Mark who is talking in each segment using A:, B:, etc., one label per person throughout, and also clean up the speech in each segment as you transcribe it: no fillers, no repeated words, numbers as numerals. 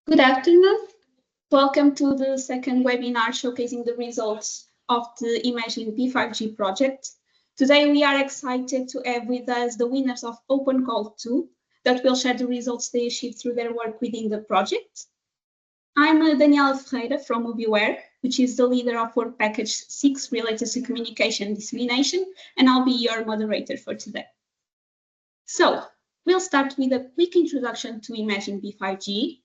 A: Good afternoon. Welcome to the second webinar showcasing the results of the IMAGINE-B5G project. Today we are excited to have with us the winners of Open Call 2 that will share the results they achieved through their work within the project. I'm Daniela Ferreira from Mobiware, which is the leader of Work Package 6 related to communication and dissemination, and I'll be your moderator for today. So, we'll start with a quick introduction to IMAGINE-B5G.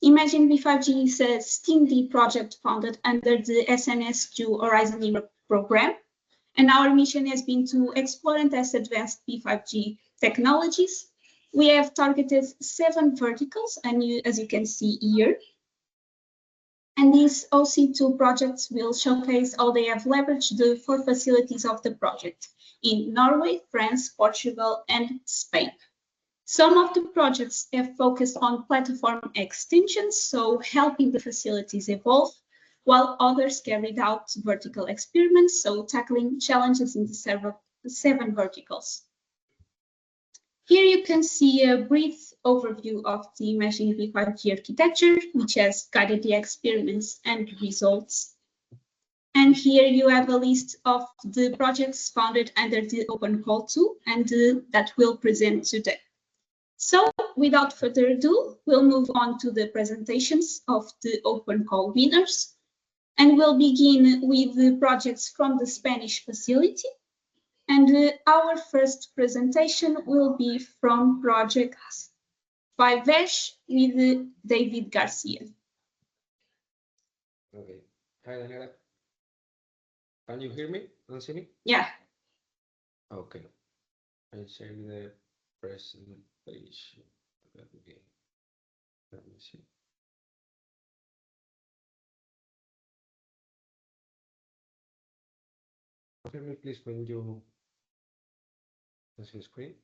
A: IMAGINE-B5G is a STEAM-D project funded under the SNS2 Horizon Europe program, and our mission has been to explore and test advanced B5G technologies. We have targeted 7 verticals, and as you can see here. And these OC2 projects will showcase how they have leveraged the 4 facilities of the project in Norway, France, Portugal, and Spain. Some of the projects have focused on platform extensions, so helping the facilities evolve, while others carried out vertical experiments, so tackling challenges in the 7 verticals. Here you can see a brief overview of the IMAGINE-B5G architecture, which has guided the experiments and results. And here you have a list of the projects founded under the Open Call 2 and that we'll present today. So, without further ado, we'll move on to the presentations of the Open Call winners. And we'll begin with the projects from the Spanish facility. And our first presentation will be from Project 5G with David Garcia.
B: Okay. Hi, Daniela. Can you hear me and see me?
A: Yeah.
B: Okay. I'm sharing the presentation. Okay. Let me see. Hear me, please, when you see the screen.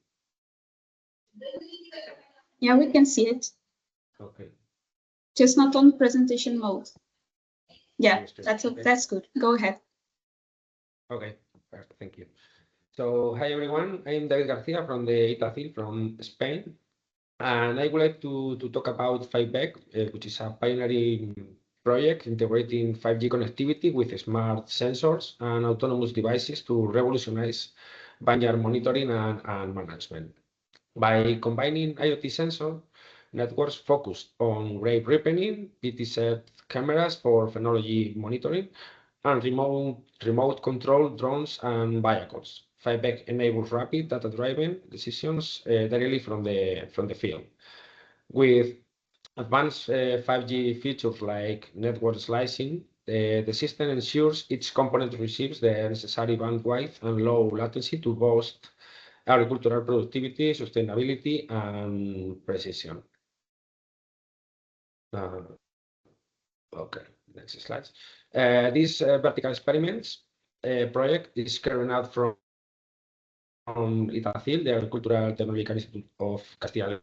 A: Yeah, we can see it.
B: Okay.
A: Just not on presentation mode. Yeah,
B: okay.
A: That's good. Go ahead.
B: Okay, perfect. Thank you. So, hi everyone. I'm David Garcia from the ITACIL from Spain, and I would like to talk about 5G, which is a pioneering project integrating 5G connectivity with smart sensors and autonomous devices to revolutionize vineyard monitoring and management. By combining IoT sensor networks focused on grape ripening, PTZ cameras for phenology monitoring, and remote control drones and vehicles. 5G enables rapid data-driven decisions directly from the field. With advanced 5G features like network slicing, the system ensures each component receives the necessary bandwidth and low latency to boost agricultural productivity, sustainability, and precision. Okay, next slide. This vertical experiments project is carried out from ITACIL, the Agricultural Technological Institute of Castilla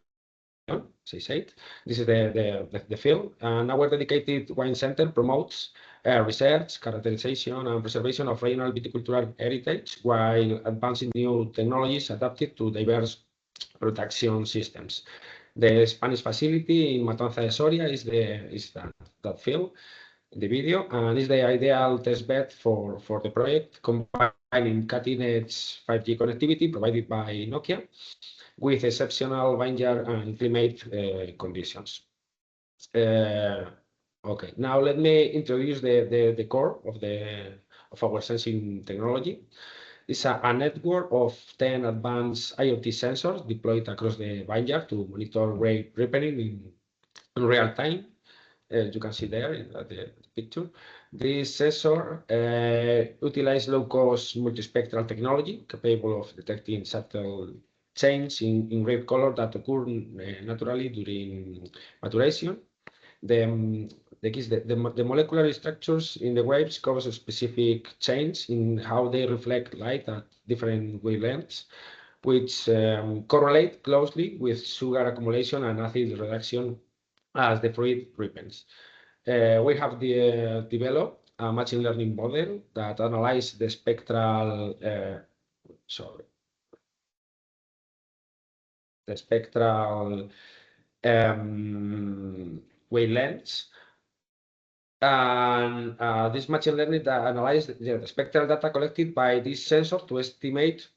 B: and León, SAIT. This is the field, and our dedicated wine center promotes research, characterization, and preservation of regional viticultural heritage while advancing new technologies adapted to diverse production systems. The Spanish facility in Matanza de Soria is that field in the video, and is the ideal test bed for the project, combining cutting-edge 5G connectivity provided by Nokia with exceptional vineyard and climate conditions. Okay, now let me introduce the core of our sensing technology. It's a network of 10 advanced IoT sensors deployed across the vineyard to monitor grape ripening in real time. You can see there in the picture. This sensor utilizes low-cost multispectral technology capable of detecting subtle change in grape color that occur naturally during maturation. The molecular structures in the grapes cause a specific change in how they reflect light at different wavelengths, which correlate closely with sugar accumulation and acid reduction as the fruit ripens. We have developed a machine learning model that analyzes the spectral wavelengths. And this machine learning analyzes the spectral data collected by this sensor to estimate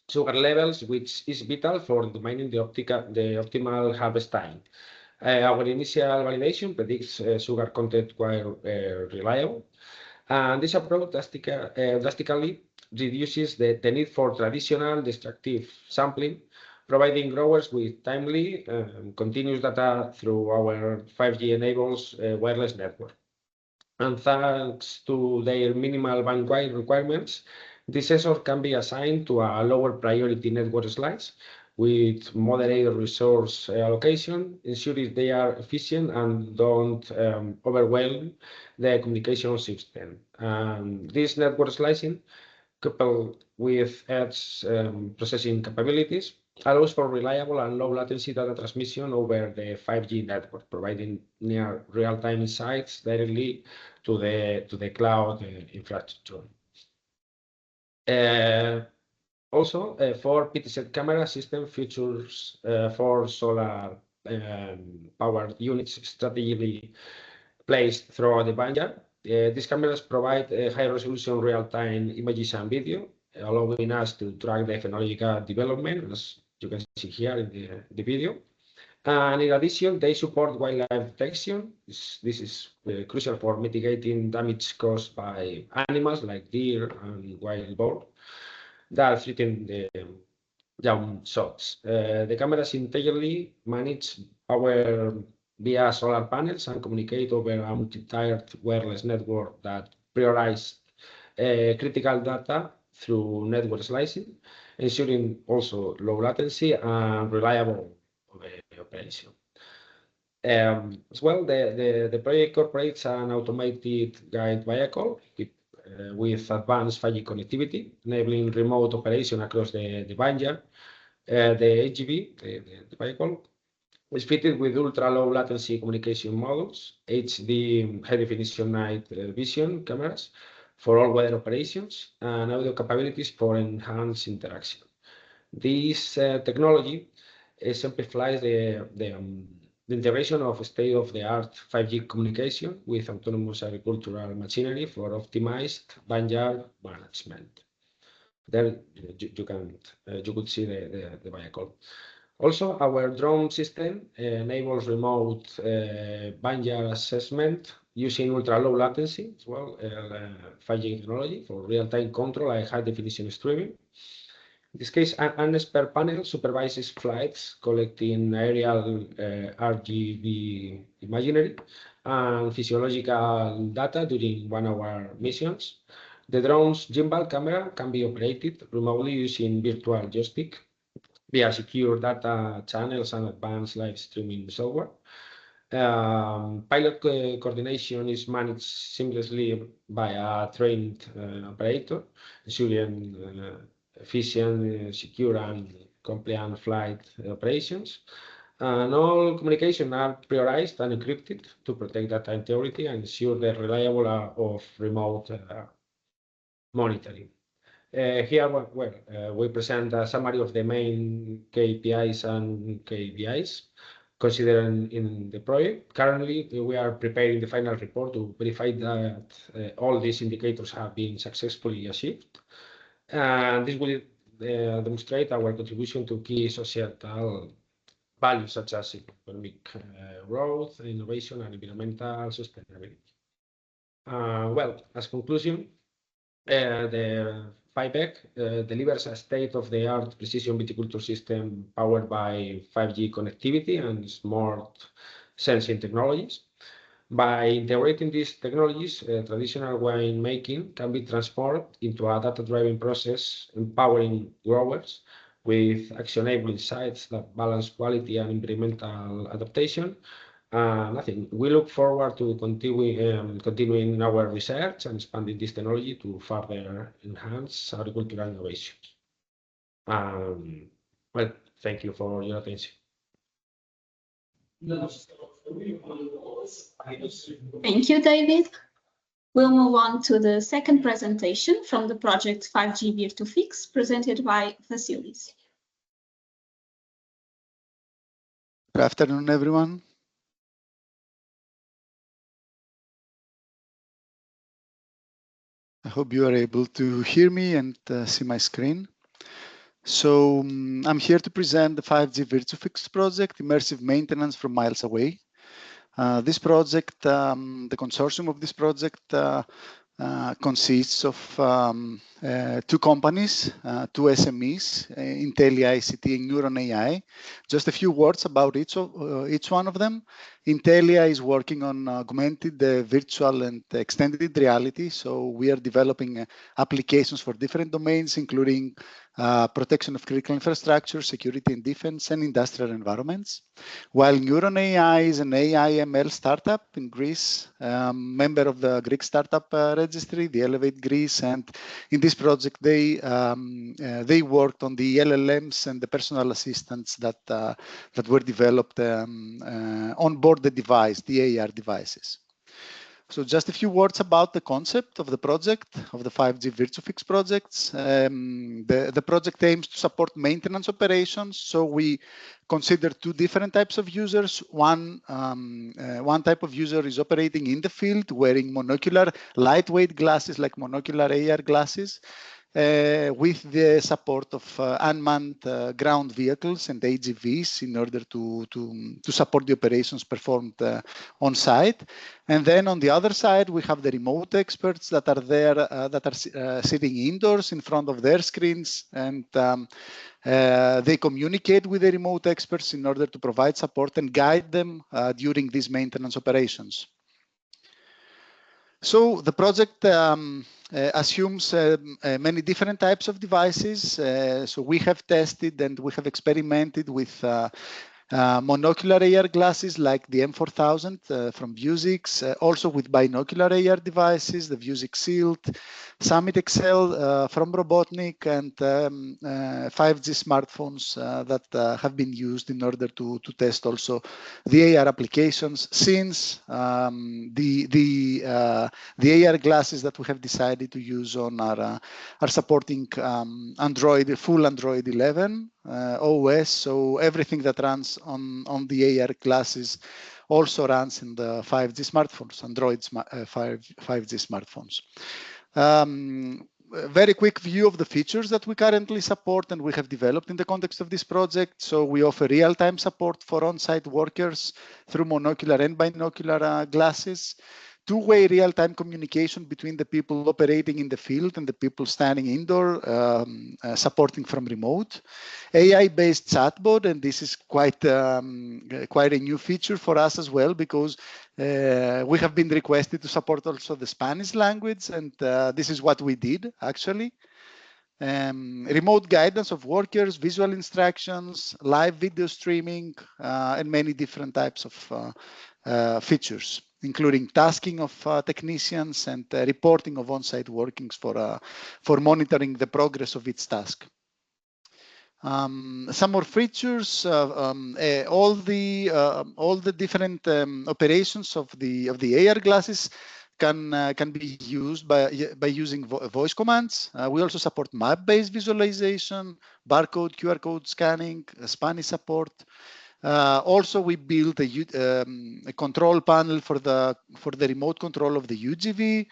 B: sugar levels, which is vital for determining the optimal harvest time. Our initial validation predicts sugar content quite reliable, and this approach drastically reduces the need for traditional destructive sampling, providing growers with timely, continuous data through our 5G enables wireless network. And thanks to their minimal bandwidth requirements, the sensor can be assigned to a lower priority network slice with moderate resource allocation, ensuring they are efficient and don't overwhelm the communication system. This network slicing, coupled with edge processing capabilities, allows for reliable and low latency data transmission over the 5G network, providing near real-time insights directly to the cloud infrastructure. Also, for PTZ camera system features 4 solar powered units strategically placed throughout the vineyard. These cameras provide high-resolution real-time images and video, allowing us to track the phenological development, as you can see here in the video. And in addition, they support wildlife detection. This is crucial for mitigating damage caused by animals like deer and wild boar that threaten the young shots. The cameras intelligently manage power via solar panels and communicate over a multi-tiered wireless network that prioritizes critical data through network slicing, ensuring also low latency and reliable operation. As well, the project incorporates an automated guide vehicle with advanced 5G connectivity, enabling remote operation across the vineyard. The AGV, the vehicle, is fitted with ultra-low latency communication modules, HD high-definition night vision cameras for all weather operations, and audio capabilities for enhanced interaction. This technology simplifies the integration of state-of-the-art 5G communication with autonomous agricultural machinery for optimized vineyard management. There you could see the vehicle. Also, our drone system enables remote vineyard assessment using ultra-low latency as well, 5G technology for real-time control and high-definition streaming. In this case, an expert panel supervises flights, collecting aerial RGB imagery and physiological data during 1-hour missions. The drone's gimbal camera can be operated remotely using virtual joystick via secure data channels and advanced live streaming software. Pilot coordination is managed seamlessly by a trained operator, ensuring efficient, secure, and compliant flight operations. And all communication are prioritized and encrypted to protect data integrity and ensure the reliable of remote monitoring. Here, we present a summary of the main KPIs and KPIs considered in the project. Currently, we are preparing the final report to verify that all these indicators have been successfully achieved. And this will demonstrate our contribution to key societal values such as economic growth, innovation, and environmental sustainability. Well, as conclusion, the 5G delivers a state-of-the-art precision viticulture system powered by 5G connectivity and smart sensing technologies. By integrating these technologies, traditional winemaking can be transformed into a data-driven process, empowering growers with actionable insights that balance quality and environmental adaptation. I think we look forward to continuing our research and expanding this technology to further enhance agricultural innovation. Well, thank you for your attention.
A: Thank you, David. We'll move on to the second presentation from the project 5G Beer2Fix, presented by Vasilis.
C: Good afternoon, everyone. I hope you are able to hear me and see my screen. So I'm here to present the 5G VirtuFix project, immersive maintenance from miles away. This project, the consortium of this project consists of two companies, two SMEs, Intelia ICT and Neuron AI. Just a few words about each one of them. Intelia is working on augmented virtual and extended reality. So we are developing applications for different domains, including protection of critical infrastructure, security and defense, and industrial environments. While Neuron AI is an AI ML startup in Greece, member of the Greek startup registry, the Elevate Greece, and in this project they worked on the LLMs and the personal assistants that were developed on board the device, the AR devices. So just a few words about the concept of the project, of the 5G VirtuFix projects. The project aims to support maintenance operations. So we consider two different types of users. One type of user is operating in the field, wearing monocular, lightweight glasses like monocular AR glasses. With the support of unmanned ground vehicles and AGVs in order to support the operations performed on site. And then on the other side, we have the remote experts that are there, that are sitting indoors in front of their screens, and they communicate with the remote experts in order to provide support and guide them during these maintenance operations. So the project assumes many different types of devices. So we have tested and we have experimented with monocular AR glasses like the M4000 from Vuzix, also with binocular AR devices, the Vuzix Shield, Summit XL from Robotnik, and 5G smartphones that have been used in order to test also the AR applications, since the AR glasses that we have decided to use on are supporting Android, full Android 11 OS, so everything that runs on the AR glasses also runs in the 5G smartphones, Android 5G smartphones. Very quick view of the features that we currently support and we have developed in the context of this project. So we offer real-time support for on-site workers through monocular and binocular glasses. Two-way real-time communication between the people operating in the field and the people standing indoor, supporting from remote. AI-based chatbot, and this is quite a new feature for us as well, because we have been requested to support also the Spanish language, and this is what we did actually. Remote guidance of workers, visual instructions, live video streaming, and many different types of features, including tasking of technicians and reporting of on-site workings for monitoring the progress of each task. Some more features, all the different operations of the AR glasses can be used by using voice commands. We also support map-based visualization, barcode, QR code scanning, Spanish support. Also, we built a control panel for the remote control of the UGV,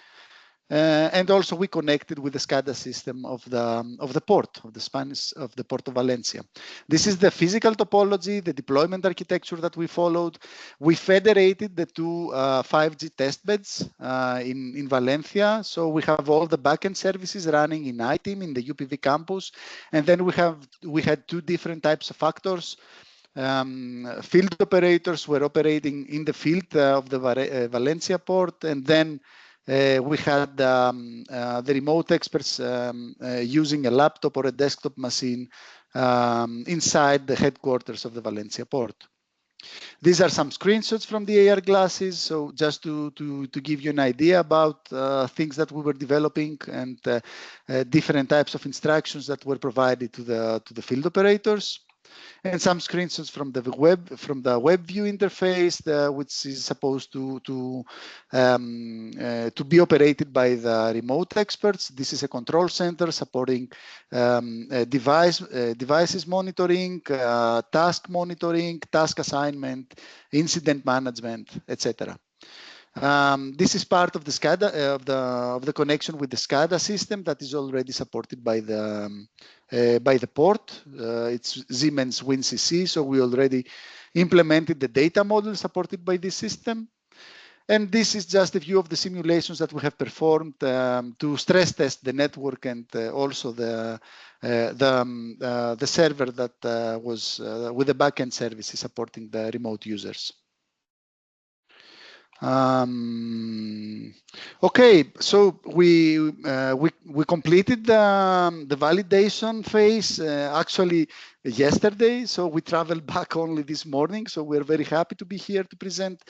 C: and also we connected with the SCADA system of the port of the port of Valencia. This is the physical topology, the deployment architecture that we followed. We federated the two 5G test beds in Valencia, so we have all the backend services running in iTeam in the UPV campus, and then we had two different types of actors. Field operators were operating in the field of the Valencia port, and then we had the remote experts using a laptop or a desktop machine inside the headquarters of the Valencia port. These are some screenshots from the AR glasses. So just to give you an idea about things that we were developing and different types of instructions that were provided to the field operators. And some screenshots from the web view interface, which is supposed to be operated by the remote experts. This is a control center supporting devices monitoring, task monitoring, task assignment, incident management, etc. This is part of the SCADA of the connection with the SCADA system that is already supported by the port. It's Siemens WinCC, so we already implemented the data model supported by this system. And this is just a view of the simulations that we have performed to stress test the network and also the server that was with the backend services supporting the remote users. Okay, so we completed the validation phase actually yesterday. So we traveled back only this morning. So we're very happy to be here to present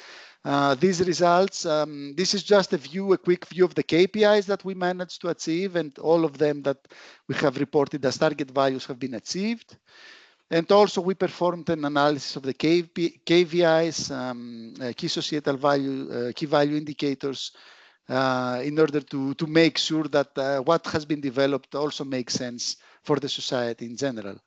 C: these results. This is just a quick view of the KPIs that we managed to achieve, and all of them that we have reported as target values have been achieved. And also we performed an analysis of the KVIs, key societal value, key value indicators, in order to make sure that what has been developed also makes sense for the society in general.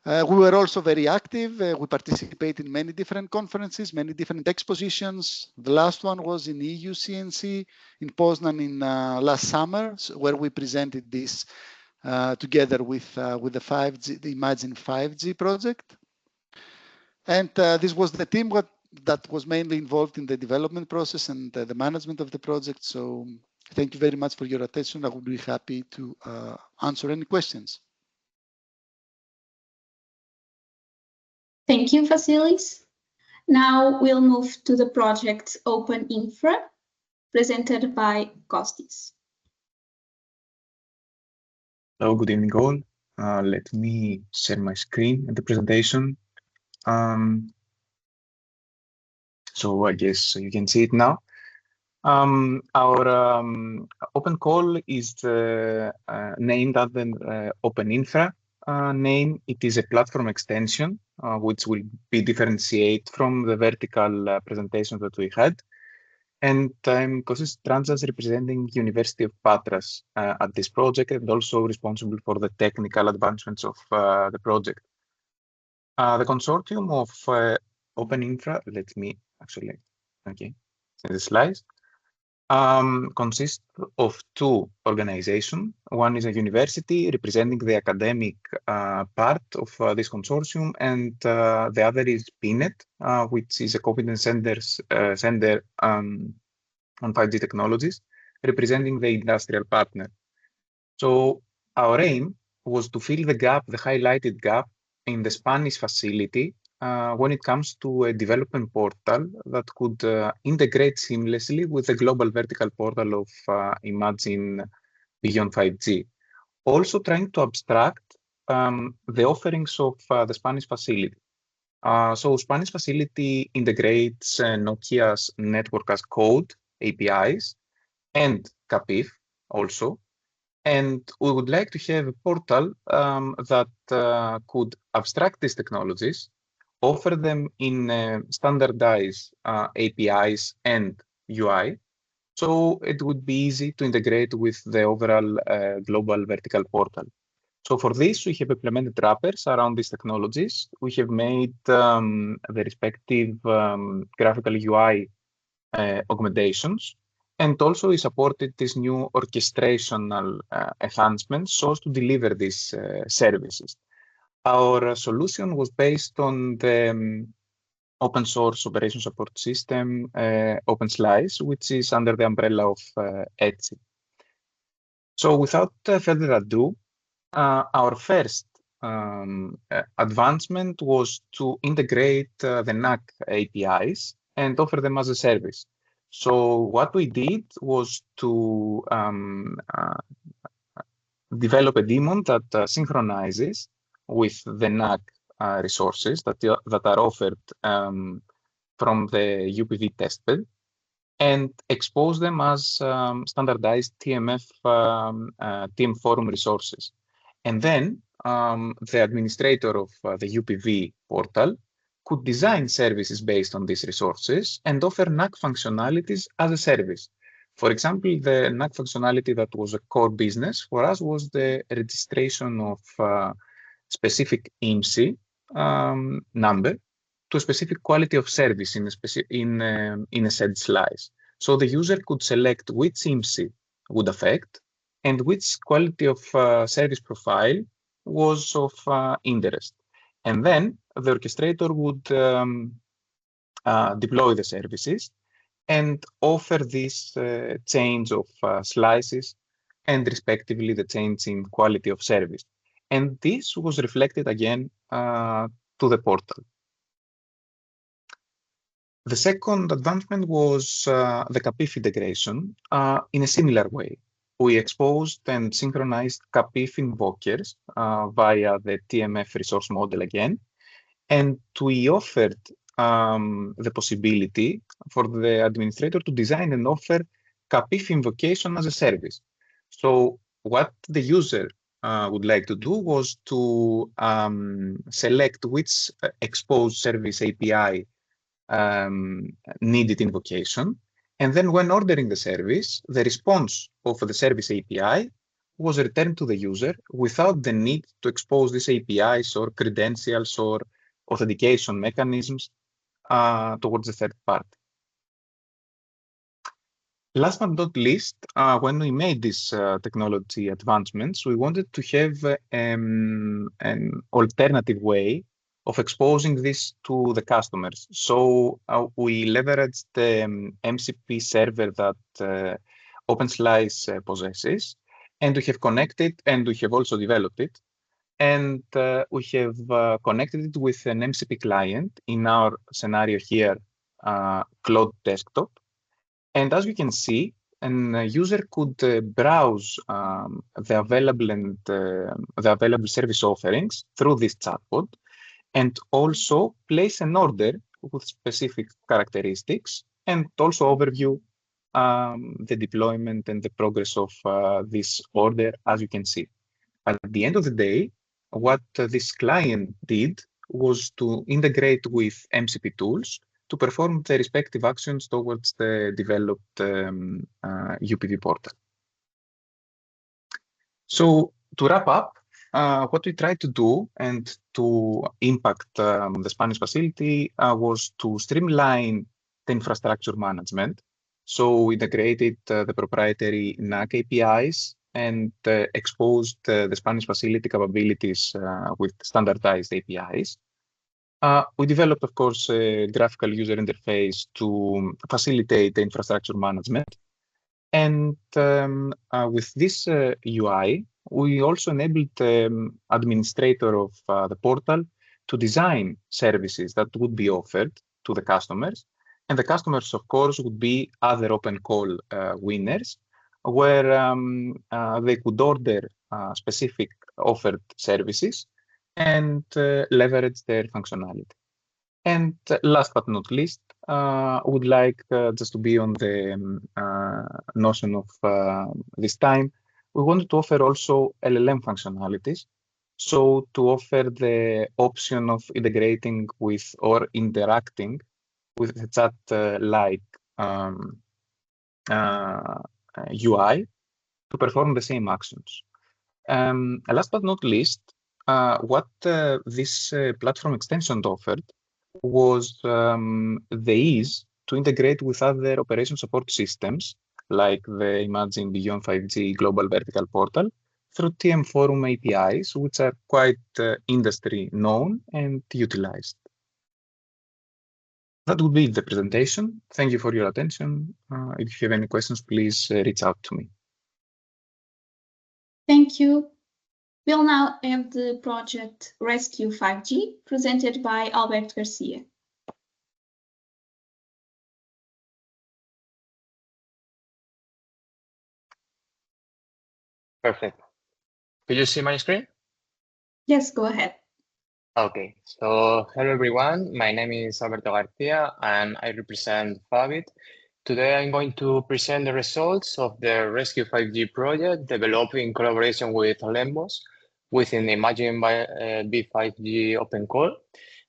C: We were also very active. We participated in many different conferences, many different expositions. The last one was in EU CNC in Poznan in last summer, where we presented this together with the 5G, the IMAGINE-5G project. And this was the team that was mainly involved in the development process and the management of the project. So thank you very much for your attention. I would be happy to answer any questions.
A: Thank you, Vasilis. Now we'll move to the project Open Infra, presented by Kostis.
D: Hello, good evening all. Let me share my screen and the presentation. So I guess you can see it now. Our open call is named as the Open Infra name. It is a platform extension, which will be differentiate from the vertical presentation that we had. And I'm Kostis Tranzas, representing University of Patras at this project, and also responsible for the technical advancements of the project. The consortium of Open Infra, let me actually, okay, see the slides, consists of two organizations. One is a university representing the academic part of this consortium, and the other is PINET, which is a competence center on 5G technologies, representing the industrial partner. So our aim was to fill the gap, the highlighted gap in the Spanish facility when it comes to a development portal that could integrate seamlessly with the global vertical portal of Imagine Beyond 5G. Also trying to abstract the offerings of the Spanish facility. So Spanish facility integrates Nokia's network as code, APIs, and CAPIF also. And we would like to have a portal that could abstract these technologies, offer them in standardized APIs and UI, so it would be easy to integrate with the overall global vertical portal. So for this, we have implemented wrappers around these technologies. We have made the respective graphical UI augmentations, and also we supported these new orchestrational enhancements so as to deliver these services. Our solution was based on the open source operation support system, OpenSlice, which is under the umbrella of Etsy. So without further ado, our first advancement was to integrate the NAC APIs and offer them as a service. So what we did was to develop a daemon that synchronizes with the NAC resources that are offered from the UPV testbed, and expose them as standardized TMF TM forum resources. And then the administrator of the UPV portal could design services based on these resources and offer NAC functionalities as a service. For example, the NAC functionality that was a core business for us was the registration of specific IMSI number to a specific quality of service in a said slice. So the user could select which IMSI would affect and which quality of service profile was of interest. And then the orchestrator would deploy the services and offer this change of slices and respectively the change in quality of service. And this was reflected again to the portal. The second advancement was the CAPIF integration in a similar way. We exposed and synchronized CAPIF invokers via the TMF resource model again, and we offered the possibility for the administrator to design and offer CAPIF invocation as a service. So what the user would like to do was to select which exposed service API needed invocation. And then when ordering the service, the response of the service API was returned to the user without the need to expose these APIs or credentials or authentication mechanisms towards the third party. Last but not least, when we made these technology advancements, we wanted to have an alternative way of exposing this to the customers. So we leveraged the MCP server that OpenSlice possesses, and we have connected, and we have also developed it. And we have connected it with an MCP client, in our scenario here, Cloud Desktop. And as you can see, a user could browse the available service offerings through this chatbot, and also place an order with specific characteristics, and also overview the deployment and the progress of this order, as you can see. At the end of the day, what this client did was to integrate with MCP tools to perform the respective actions towards the developed UPV portal. So to wrap up, what we tried to do and to impact the Spanish facility was to streamline the infrastructure management. So we integrated the proprietary NAC APIs and exposed the Spanish facility capabilities with standardized APIs. We developed, of course, a graphical user interface to facilitate the infrastructure management. And with this UI, we also enabled the administrator of the portal to design services that would be offered to the customers. And the customers, of course, would be other open call winners, where they could order specific offered services and leverage their functionality. And last but not least, I would like just to be on the notion of this time, we wanted to offer also LLM functionalities. So to offer the option of integrating with or interacting with the chat-like UI to perform the same actions. Last but not least, what this platform extension offered was the ease to integrate with other operation support systems like the IMAGINE-B5G Global Vertical Portal through TM Forum APIs, which are quite industry known and utilized. That would be the presentation. Thank you for your attention. If you have any questions, please reach out to me.
A: Thank you. We'll now have the project Rescue 5G presented by Alberto Garcia.
E: Perfect. Could you see my screen?
A: Yes, go ahead.
E: Okay, so hello everyone. My name is Alberto Garcia and I represent Fabit. Today I'm going to present the results of the Rescue 5G project developed in collaboration with Lembos, within the IMAGINE-B5G Open Call.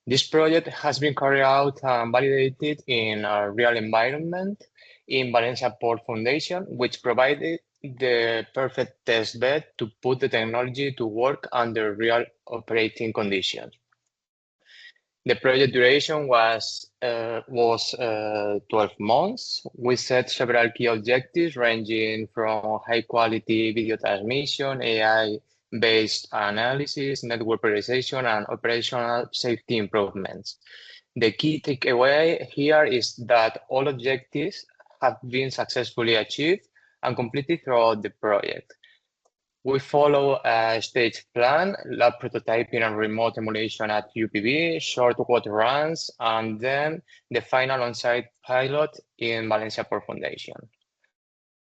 E: This project has been carried out and validated in a real environment in Valencia Port Foundation, which provided the perfect test bed to put the technology to work under real operating conditions. The project duration was 12 months. We set several key objectives ranging from high quality video transmission, AI-based analysis, network prioritization, and operational safety improvements. The key takeaway here is that all objectives have been successfully achieved and completed throughout the project. We follow a stage plan, lab prototyping and remote emulation at UPV, short water runs, and then the final on-site pilot in Valencia Port Foundation.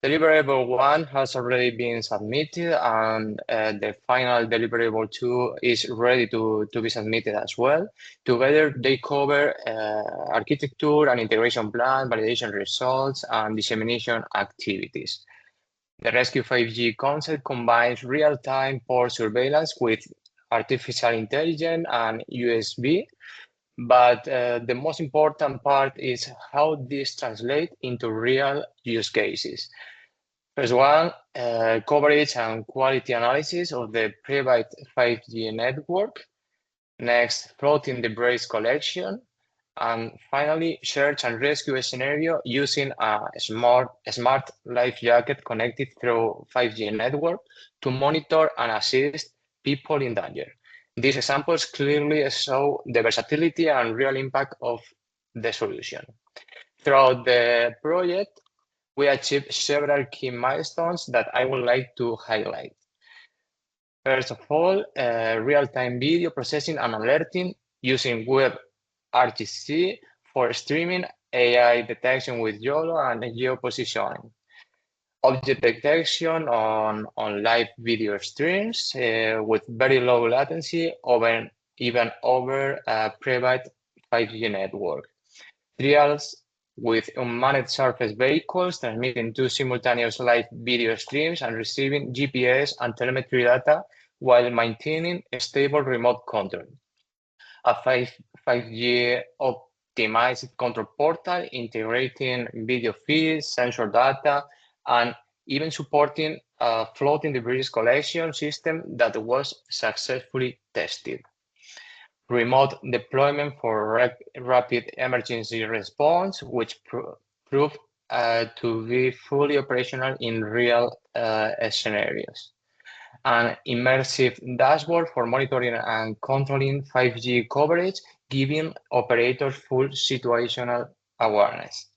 E: Deliverable 1 has already been submitted, and the final deliverable 2 is ready to be submitted as well. Together, they cover architecture and integration plan, validation results, and dissemination activities. The Rescue 5G concept combines real-time port surveillance with artificial intelligence and USB, but the most important part is how this translates into real use cases. First one, coverage and quality analysis of the private 5G network. Next, floating debris collection. And finally, search and rescue scenario using a smart life jacket connected through 5G network to monitor and assist people in danger. These examples clearly show the versatility and real impact of the solution. Throughout the project, we achieved several key milestones that I would like to highlight. First of all, real-time video processing and alerting using web RTC for streaming, AI detection with YOLO and geopositioning. Object detection on live video streams with very low latency even over a private 5G network. Trials with unmanned surface vehicles transmitting 2 simultaneous live video streams and receiving GPS and telemetry data while maintaining a stable remote control. A 5G optimized control portal integrating video feeds, sensor data, and even supporting a floating debris collection system that was successfully tested. Remote deployment for rapid emergency response, which proved to be fully operational in real scenarios. An immersive dashboard for monitoring and controlling 5G coverage, giving operators full situational awareness.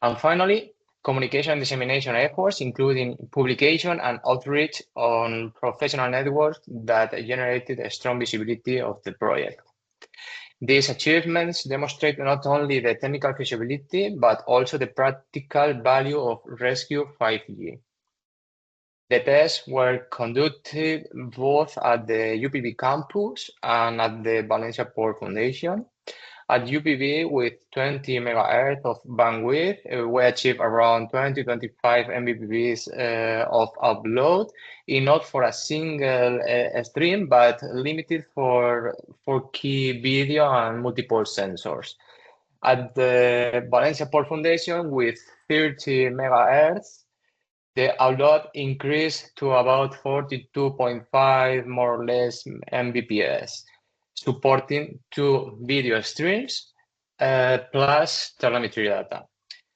E: And finally, communication and dissemination efforts, including publication and outreach on professional networks that generated a strong visibility of the project. These achievements demonstrate not only the technical feasibility, but also the practical value of Rescue 5G. The tests were conducted both at the UPV campus and at the Valencia Port Foundation. At UPV, with 20 MHz of bandwidth, we achieved around 20-25 Mbps of upload, not for a single stream, but limited for key video and multiple sensors. At the Valencia Port Foundation, with 30 MHz, the upload increased to about 42.5 more or less Mbps, supporting 2 video streams plus telemetry data.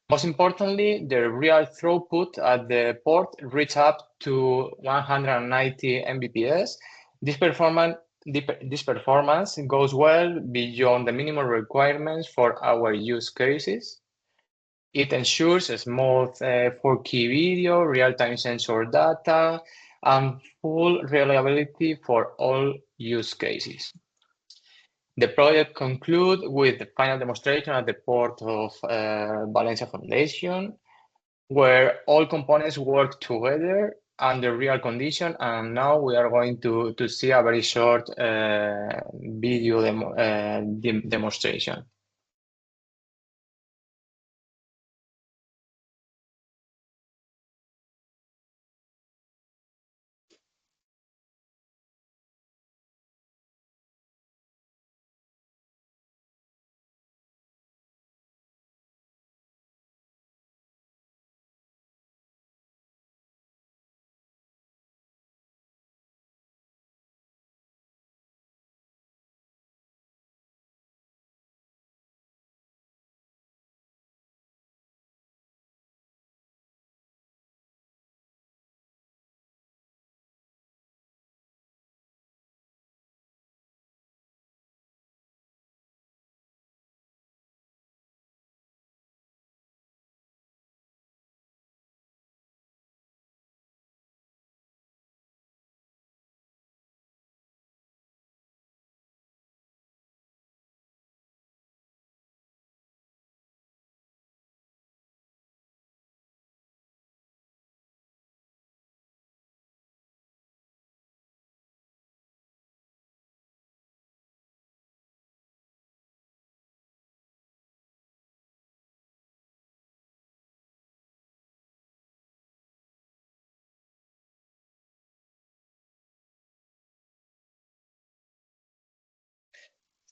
E: Most importantly, the real throughput at the port reached up to 190 Mbps. This performance goes well beyond the minimum requirements for our use cases. It ensures a smooth 4K video, real-time sensor data, and full reliability for all use cases. The project concludes with the final demonstration at the port of Valencia Foundation, where all components work together under real conditions. And now we are going to see a very short video demonstration.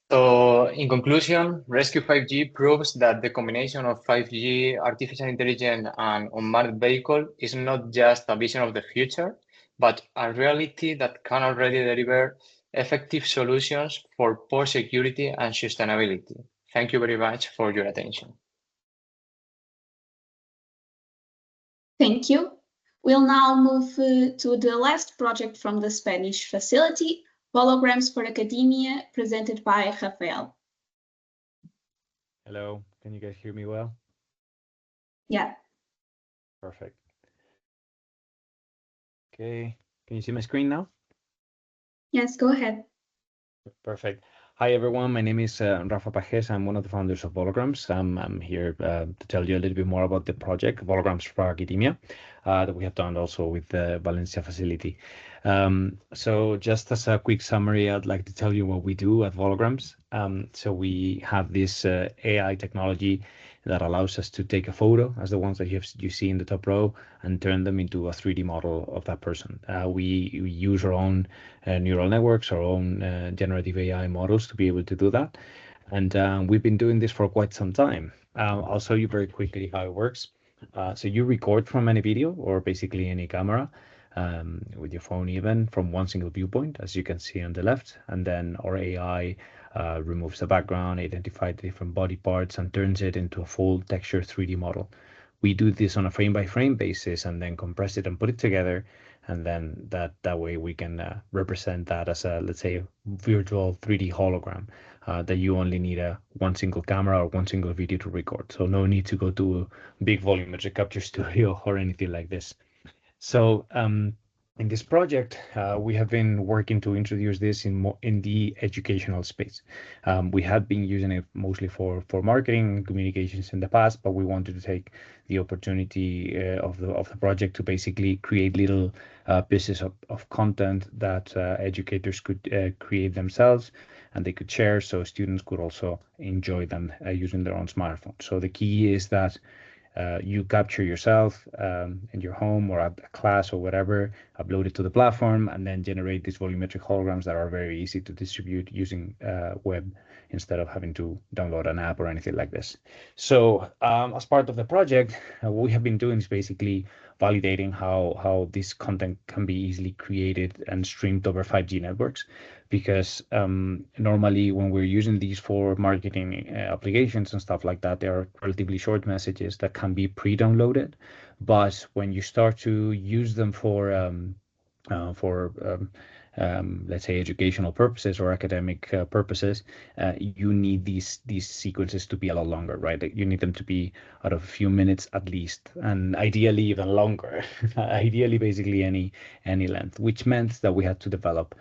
E: So in conclusion, Rescue 5G proves that the combination of 5G, artificial intelligence, and unmanned vehicle is not just a vision of the future, but a reality that can already deliver effective solutions for port security and sustainability. Thank you very much for your attention.
A: Thank you. We'll now move to the last project from the Spanish facility, Holograms for Academia, presented by Rafael.
F: Hello, can you guys hear me well?
A: Yeah.
F: Perfect. Okay, can you see my screen now?
A: Yes, go ahead.
F: Perfect. Hi, everyone. My name is Rafa Pajes. I'm one of the founders of Holograms. I'm here to tell you a little bit more about the project, Holograms for Academia, that we have done also with the Valencia facility. So just as a quick summary, I'd like to tell you what we do at Holograms. So we have this AI technology that allows us to take a photo, as the ones that you see in the top row, and turn them into a 3D model of that person. We use our own neural networks, our own generative AI models to be able to do that. And we've been doing this for quite some time. I'll show you very quickly how it works. So you record from any video or basically any camera with your phone even from one single viewpoint, as you can see on the left. And then our AI removes the background, identifies the different body parts, and turns it into a full texture 3D model. We do this on a frame by frame basis and then compress it and put it together. And then that way we can represent that as a, let's say, virtual 3D hologram that you only need one single camera or one single video to record. So no need to go to a big volumetric capture studio or anything like this. So in this project, we have been working to introduce this in the educational space. We had been using it mostly for marketing and communications in the past, but we wanted to take the opportunity of the project to basically create little pieces of content that educators could create themselves and they could share, so students could also enjoy them using their own smartphone. So the key is that you capture yourself in your home or at a class or whatever, upload it to the platform, and then generate these volumetric holograms that are very easy to distribute using web instead of having to download an app or anything like this. So as part of the project, what we have been doing is basically validating how this content can be easily created and streamed over 5G networks. Because normally when we're using these for marketing applications and stuff like that, they are relatively short messages that can be pre-downloaded. But when you start to use them for let's say educational purposes or academic purposes, you need these sequences to be a lot longer, right? You need them to be out of a few minutes at least, and ideally even longer. Ideally, basically any length, which meant that we had to develop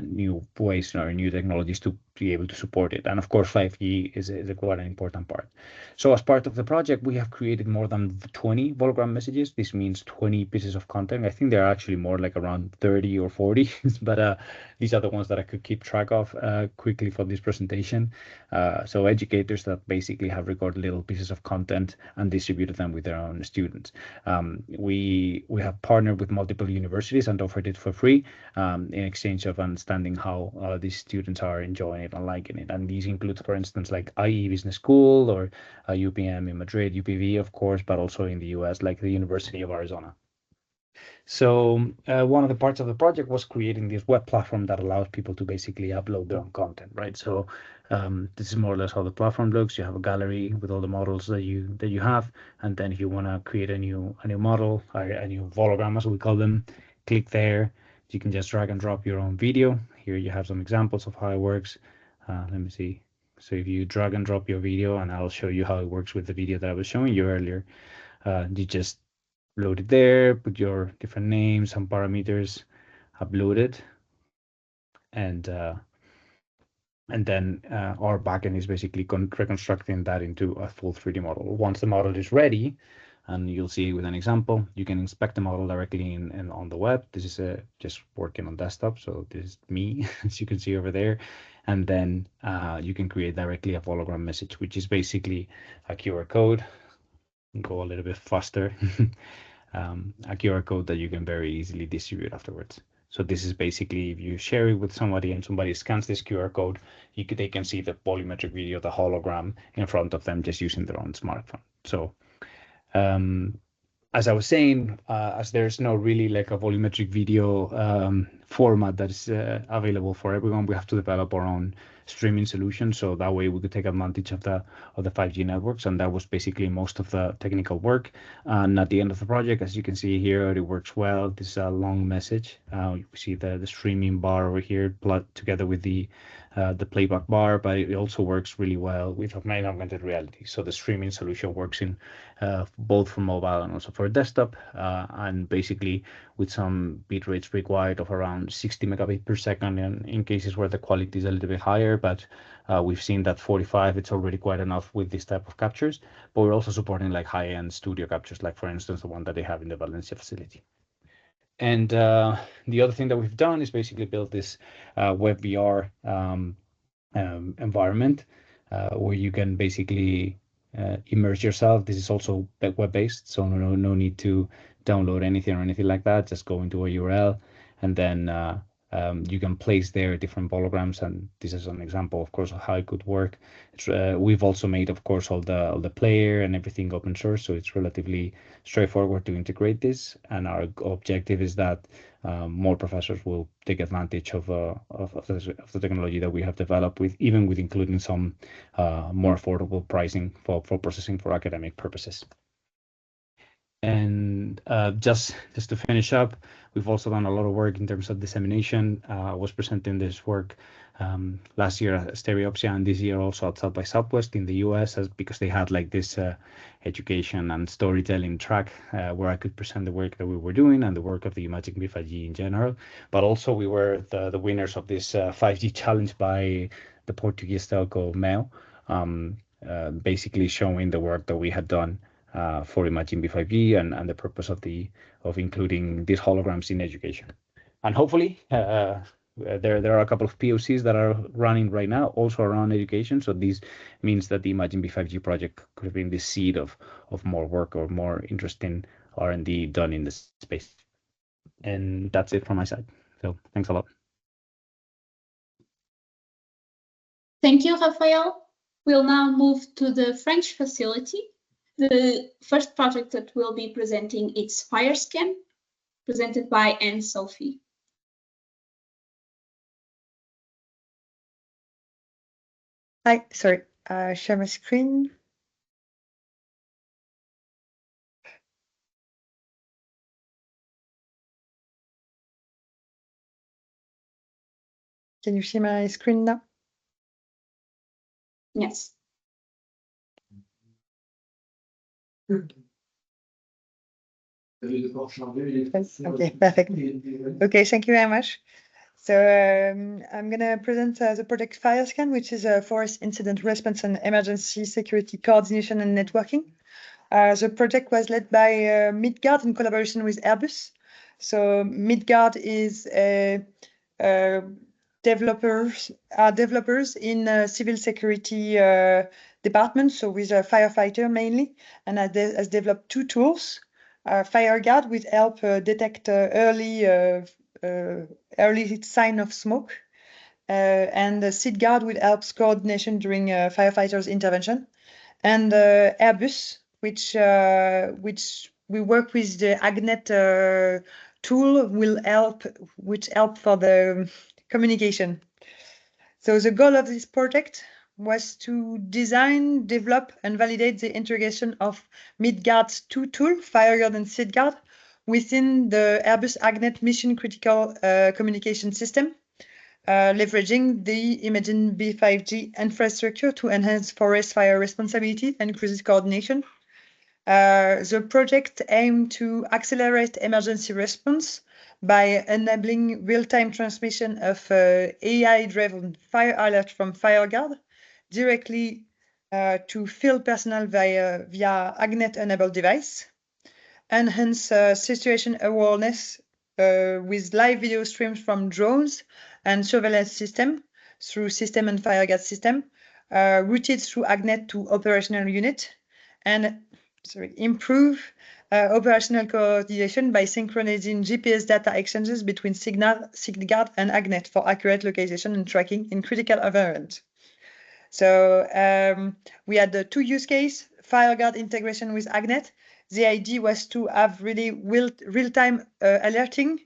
F: new ways or new technologies to be able to support it. And of course, 5G is quite an important part. So as part of the project, we have created more than 20 hologram messages. This means 20 pieces of content. I think there are actually more, like around 30 or 40, but these are the ones that I could keep track of quickly for this presentation. So educators that basically have recorded little pieces of content and distributed them with their own students. We have partnered with multiple universities and offered it for free in exchange of understanding how these students are enjoying it and liking it. And these include, for instance, like IE Business School or UPM in Madrid, UPV, of course, but also in the US, like the University of Arizona. So one of the parts of the project was creating this web platform that allows people to basically upload their own content, right? So this is more or less how the platform looks. You have a gallery with all the models that you have, and then if you want to create a new model, a new hologram, as we call them, click there. You can just drag and drop your own video. Here you have some examples of how it works. Let me see. So if you drag and drop your video, and I'll show you how it works with the video that I was showing you earlier, you just load it there, put your different names, some parameters, upload it, and then our backend is basically reconstructing that into a full 3D model. Once the model is ready, and you'll see with an example, you can inspect the model directly in on the web. This is just working on desktop, so this is me, as you can see over there. And then you can create directly a hologram message, which is basically a QR code. Go a little bit faster. A QR code that you can very easily distribute afterwards. So this is basically if you share it with somebody and somebody scans this QR code, they can see the volumetric video, the hologram in front of them just using their own smartphone. So as I was saying, as there's no really like a volumetric video format that is available for everyone, we have to develop our own streaming solution. So that way we could take advantage of the 5G networks, and that was basically most of the technical work. And at the end of the project, as you can see here, it works well. This is a long message. You see the streaming bar over here, together with the playback bar, but it also works really well with augmented reality. So the streaming solution works in both for mobile and also for desktop, and basically with some bit rates required of around 60 megabit per second in cases where the quality is a little bit higher, but we've seen that 45, it's already quite enough with this type of captures, but we're also supporting like high-end studio captures, like for instance, the one that they have in the Valencia facility. And the other thing that we've done is basically build this web VR environment where you can basically immerse yourself. This is also web-based, so no need to download anything or anything like that. Just go into a URL, and then you can place there different holograms. And this is an example, of course, of how it could work. We've also made, of course, all the player and everything open source, so it's relatively straightforward to integrate this. And our objective is that more professors will take advantage of the technology that we have developed, even with including some more affordable pricing for processing for academic purposes. And just to finish up, we've also done a lot of work in terms of dissemination. I was presenting this work last year at Stereopsia, and this year also at South by Southwest in the US, because they had like this education and storytelling track where I could present the work that we were doing and the work of the IMAGINE-B5G in general. But also we were the winners of this 5G challenge by the Portuguese telco MEO, basically showing the work that we had done for IMAGINE-B5G and the purpose of including these holograms in education. And hopefully there are a couple of POCs that are running right now also around education. So this means that the IMAGINE-B5G project could have been the seed of more work or more interesting R&D done in this space. And that's it from my side. So thanks a lot.
A: Thank you, Rafael. We'll now move to the French facility. The first project that we'll be presenting is FireScan, presented by Anne-Sophie.
G: Hi, sorry, share my screen. Can you see my screen now?
A: Yes.
G: Okay, perfect. Okay, thank you very much. So I'm going to present the project FireScan, which is a forest incident response and emergency security coordination and networking. The project was led by Midgard in collaboration with Airbus. So Midgard is developers in civil security department, so with a firefighter mainly, and has developed two tools. FireGuard, which help detect early sign of smoke, and SeedGuard, which helps coordination during firefighters' intervention, and Airbus, which we work with the Agnet tool, which help for the communication. So the goal of this project was to design, develop, and validate the integration of Midgard's two tools, FireGuard and SeedGuard, within the Airbus Agnet mission-critical communication system, leveraging the IMAGINE-B5G infrastructure to enhance forest fire responsibility and crisis coordination. The project aimed to accelerate emergency response by enabling real-time transmission of AI-driven fire alert from FireGuard directly to field personnel via Agnet-enabled device, enhance situation awareness with live video streams from drones and surveillance system through system and FireGuard system, routed through Agnet to operational unit, and improve operational coordination by synchronizing GPS data exchanges between SIGGUARD and AGNET for accurate localization and tracking in critical environments. So we had the two use cases, FireGuard integration with AGNET. The idea was to have really real-time alerting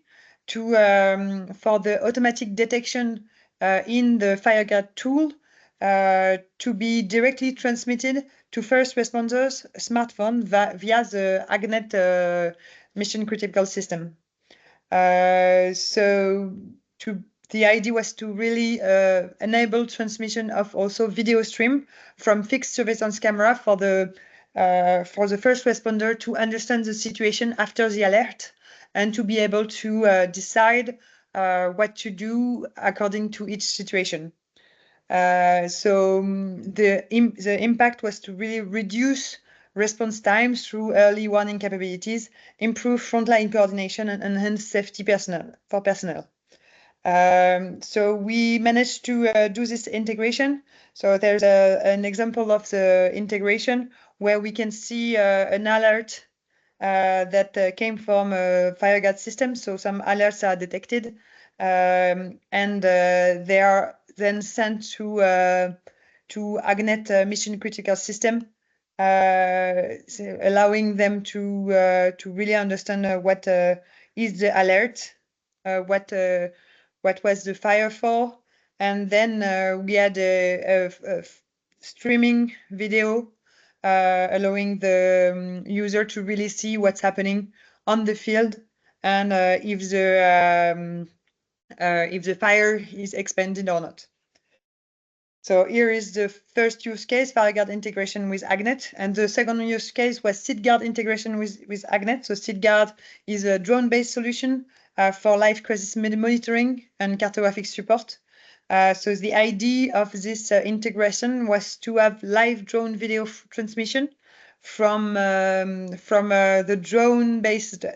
G: for the automatic detection in the FireGuard tool to be directly transmitted to first responders' smartphone via the AGNET mission critical system. The idea was to really enable transmission of also video stream from fixed surveillance camera for the first responder to understand the situation after the alert and to be able to decide what to do according to each situation. The impact was to really reduce response times through early warning capabilities, improve frontline coordination, and enhance safety for personnel. So we managed to do this integration. So there's an example of the integration where we can see an alert that came from a FireGuard system. So some alerts are detected and they are then sent to AGNET mission critical system, allowing them to really understand what is the alert, what was the fire for, and then we had a streaming video allowing the user to really see what's happening on the field and if the fire is expanded or not. So here is the first use case, FireGuard integration with AGNET, and the second use case was SIGGUARD integration with AGNET. So SIGGUARD is a drone-based solution for live crisis monitoring and cartographic support. So the idea of this integration was to have live drone video transmission from the drone-based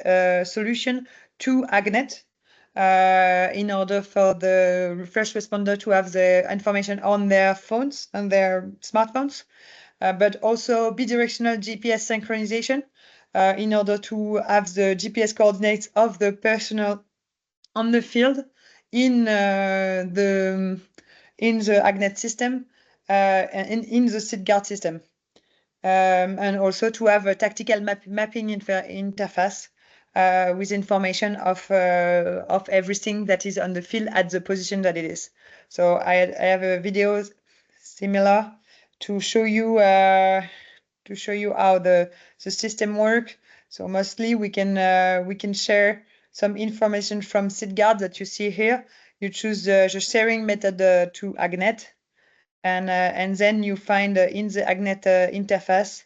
G: solution to AGNET in order for the first responder to have the information on their phones, on their smartphones, but also bidirectional GPS synchronization in order to have the GPS coordinates of the personnel on the field in the AGNET system and in the SIGGUARD system. And also to have a tactical mapping interface with information of everything that is on the field at the position that it is. So I have a video similar to show you how the system works. So mostly we can share some information from SIGGUARD that you see here. You choose the sharing method to AGNET, and then you find in the AGNET interface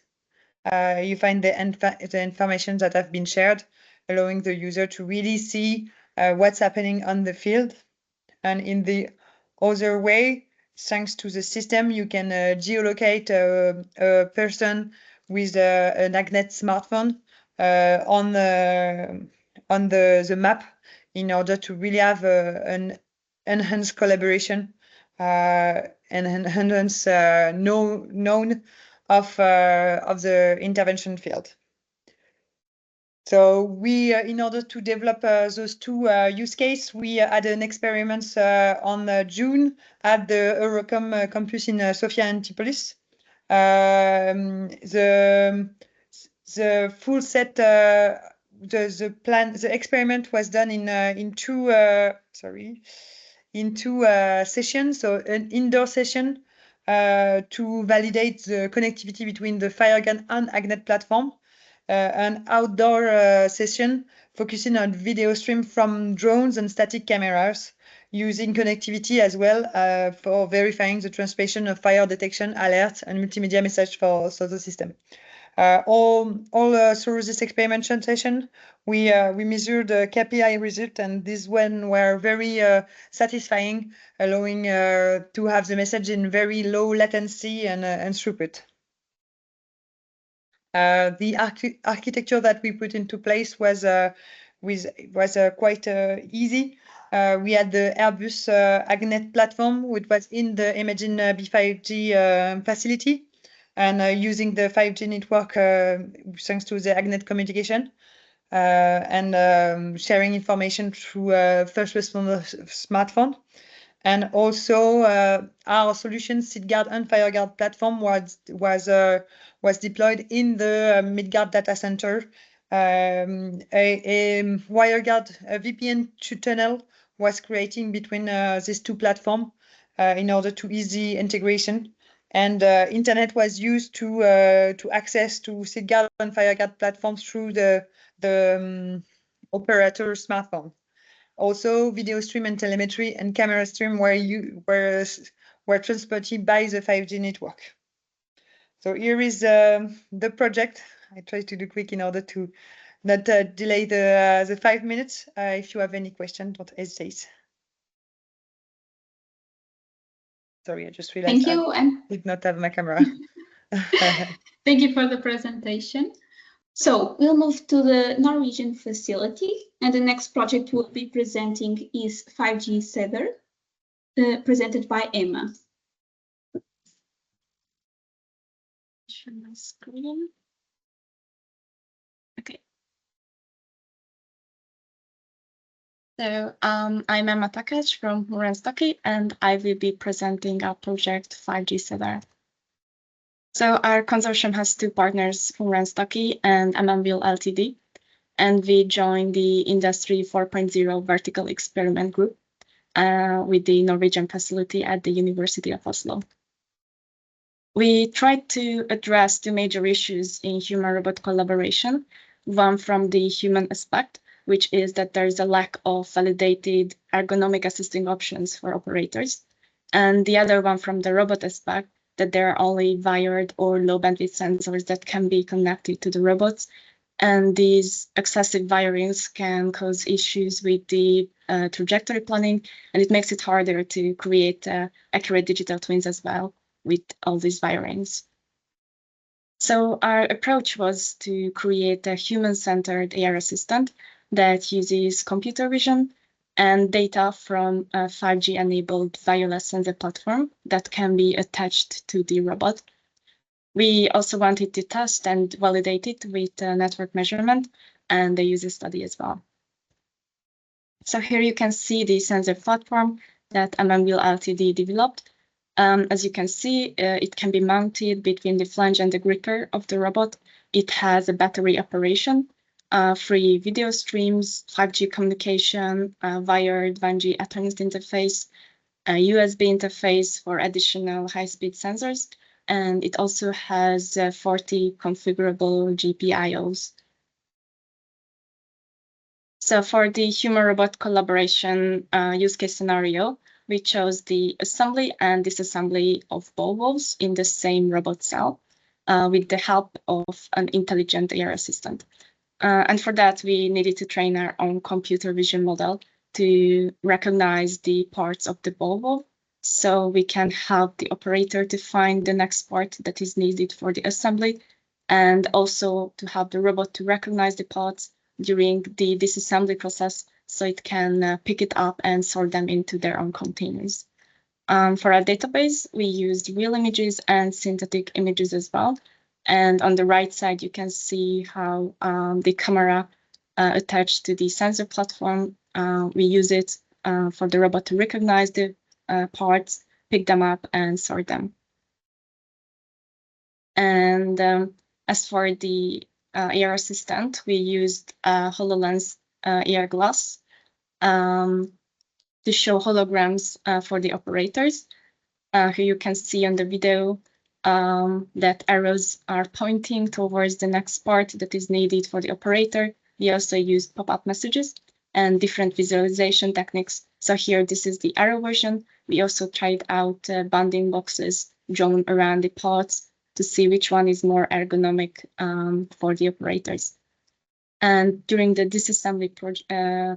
G: you find the information that have been shared, allowing the user to really see what's happening on the field. And in the other way, thanks to the system, you can geolocate a person with an AGNET smartphone on the map in order to really have an enhanced collaboration and enhance known of the intervention field. So we, in order to develop those two use cases, we had an experiment on June at the Eurocom campus in Sofia Antipolis. The full set, the experiment was done in two sessions. So an indoor session to validate the connectivity between the FireGuard and AGNET platform. An outdoor session focusing on video stream from drones and static cameras, using connectivity as well for verifying the transmission of fire detection, alerts, and multimedia message for the system. All through this experimentation session, we measured the KPI result, and these one were very satisfying, allowing to have the message in very low latency and throughput. The architecture that we put into place was quite easy. We had the Airbus AGNET platform, which was in the IMAGINE-B5G facility. and using the 5G network thanks to the AgNet communication and sharing information through a first responder smartphone. And also our solution SeedGuard and FireGuard platform was deployed in the Midgard data center. A WireGuard VPN tunnel was creating between these two platforms in order to easy integration. And internet was used to access to SeedGuard and FireGuard platforms through the operator smartphone. Also, video stream and telemetry and camera stream were transported by the 5G network. So here is the project. I try to do quick in order to not delay the 5 minutes. If you have any question, don't hesitate. Sorry, I just realized
A: Thank you,
G: I did not have my camera.
A: Thank you for the presentation. So we'll move to the Norwegian facility, and the next project we'll be presenting is 5G Cedar, presented by Emma. Share my screen. Okay.
H: So I'm Emma Takesh from Murenstoki, and I will be presenting our project 5G Cedar. So our consortium has two partners, Murenstoki and Amanville Ltd, and we joined the Industry 4.0 Vertical Experiment Group with the Norwegian facility at the University of Oslo. We tried to address two major issues in human-robot collaboration, one from the human aspect, which is that there is a lack of validated ergonomic assisting options for operators, and the other one from the robot aspect, that there are only wired or low bandwidth sensors that can be connected to the robots, and these excessive wirings can cause issues with the trajectory planning, and it makes it harder to create accurate digital twins as well with all these wirings. So our approach was to create a human-centered AR assistant that uses computer vision and data from a 5G-enabled wireless sensor platform that can be attached to the robot. We also wanted to test and validate it with network measurement and the user study as well. So here you can see the sensor platform that Amanville Ltd developed. As you can see, it can be mounted between the flange and the gripper of the robot. It has a battery operation, free video streams, 5G communication, wired 1G Ethernet interface, a USB interface for additional high-speed sensors, and it also has 40 configurable GPIOs. So for the human-robot collaboration use case scenario, we chose the assembly and disassembly of ball valves in the same robot cell with the help of an intelligent AR assistant. And for that, we needed to train our own computer vision model to recognize the parts of the ball valve, so we can help the operator to find the next part that is needed for the assembly, and also to help the robot to recognize the parts during the disassembly process, so it can pick it up and sort them into their own containers. For our database, we used real images and synthetic images as well. And on the right side, you can see how the camera attached to the sensor platform, we use it for the robot to recognize the parts, pick them up, and sort them. And as for the AR assistant, we used HoloLens AR glass to show holograms for the operators. Here you can see on the video that arrows are pointing towards the next part that is needed for the operator. We also used pop-up messages and different visualization techniques. So here, this is the arrow version. We also tried out bounding boxes drawn around the parts to see which one is more ergonomic for the operators. And during the disassembly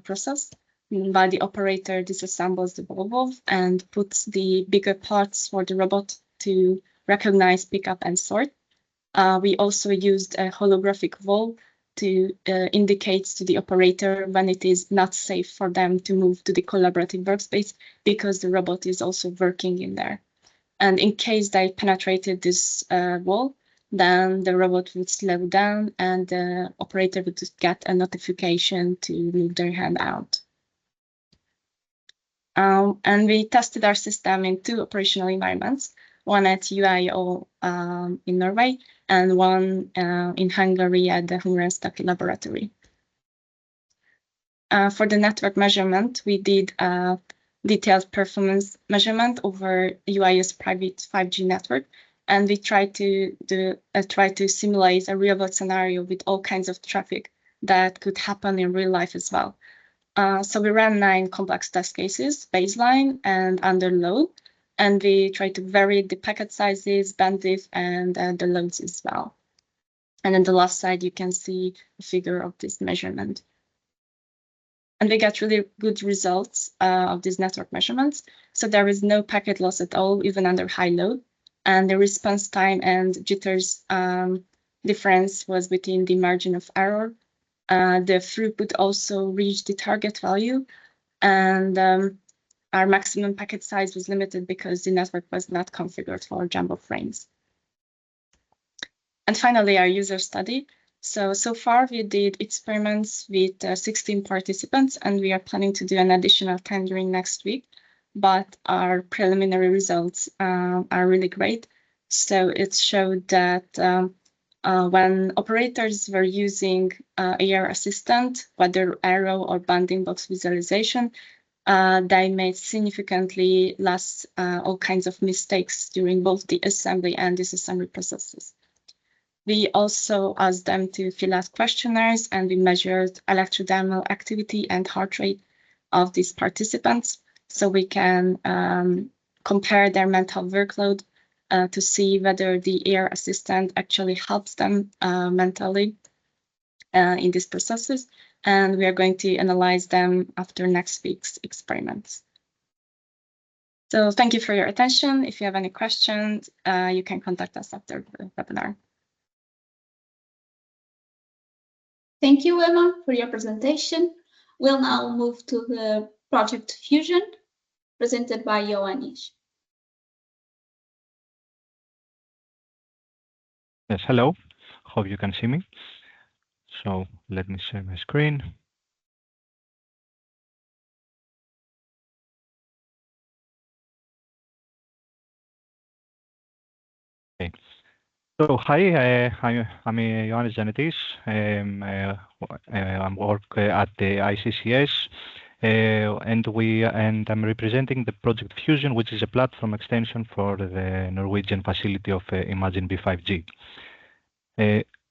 H: process, while the operator disassembles the ball valve and puts the bigger parts for the robot to recognize, pick up, and sort, we also used a holographic valve to indicate to the operator when it is not safe for them to move to the collaborative workspace, because the robot is also working in there. And in case they penetrated this wall, then the robot would slow down and the operator would get a notification to move their hand out. And we tested our system in 2 operational environments, one at UIO in Norway and one in Hungary at the Humrenszaki laboratory. For the network measurement, we did a detailed performance measurement over UIO's private 5G network, and we tried to simulate a real-world scenario with all kinds of traffic that could happen in real life as well. So we ran 9 complex test cases, baseline and under load, and we tried to vary the packet sizes, bandwidth, and the loads as well. And on the left side, you can see a figure of this measurement. And we got really good results of these network measurements. So there is no packet loss at all, even under high load. And the response time and jitters difference was within the margin of error. The throughput also reached the target value. And our maximum packet size was limited because the network was not configured for jumbo frames. And finally, our user study. So far we did experiments with 16 participants, and we are planning to do an additional 10 during next week. But our preliminary results are really great. So it showed that when operators were using AR assistant, whether arrow or bounding box visualization, they made significantly less all kinds of mistakes during both the assembly and disassembly processes. We also asked them to fill out questionnaires, and we measured electrodermal activity and heart rate of these participants, so we can compare their mental workload to see whether the AR assistant actually helps them mentally in these processes. And we are going to analyze them after next week's experiments. So thank you for your attention. If you have any questions, you can contact us after the webinar.
A: Thank you, Emma, for your presentation. We'll now move to the project Fusion, presented by Ioannis.
I: Yes, hello. Hope you can see me. So let me share my screen. Okay. So hi, I'm Ioannis Zanitis. I work at the ICCS, and I'm representing the project Fusion, which is a platform extension for the Norwegian facility of IMAGINE-B5G.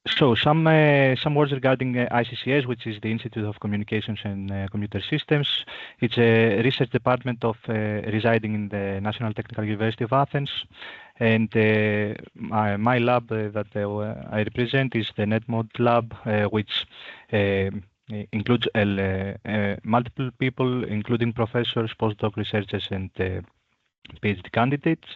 I: So some words regarding ICCS, which is the Institute of Communications and Computer Systems. It's a research department of residing in the National Technical University of Athens. And my lab that I represent is the NetMod lab, which includes multiple people, including professors, postdoc researchers, and PhD candidates.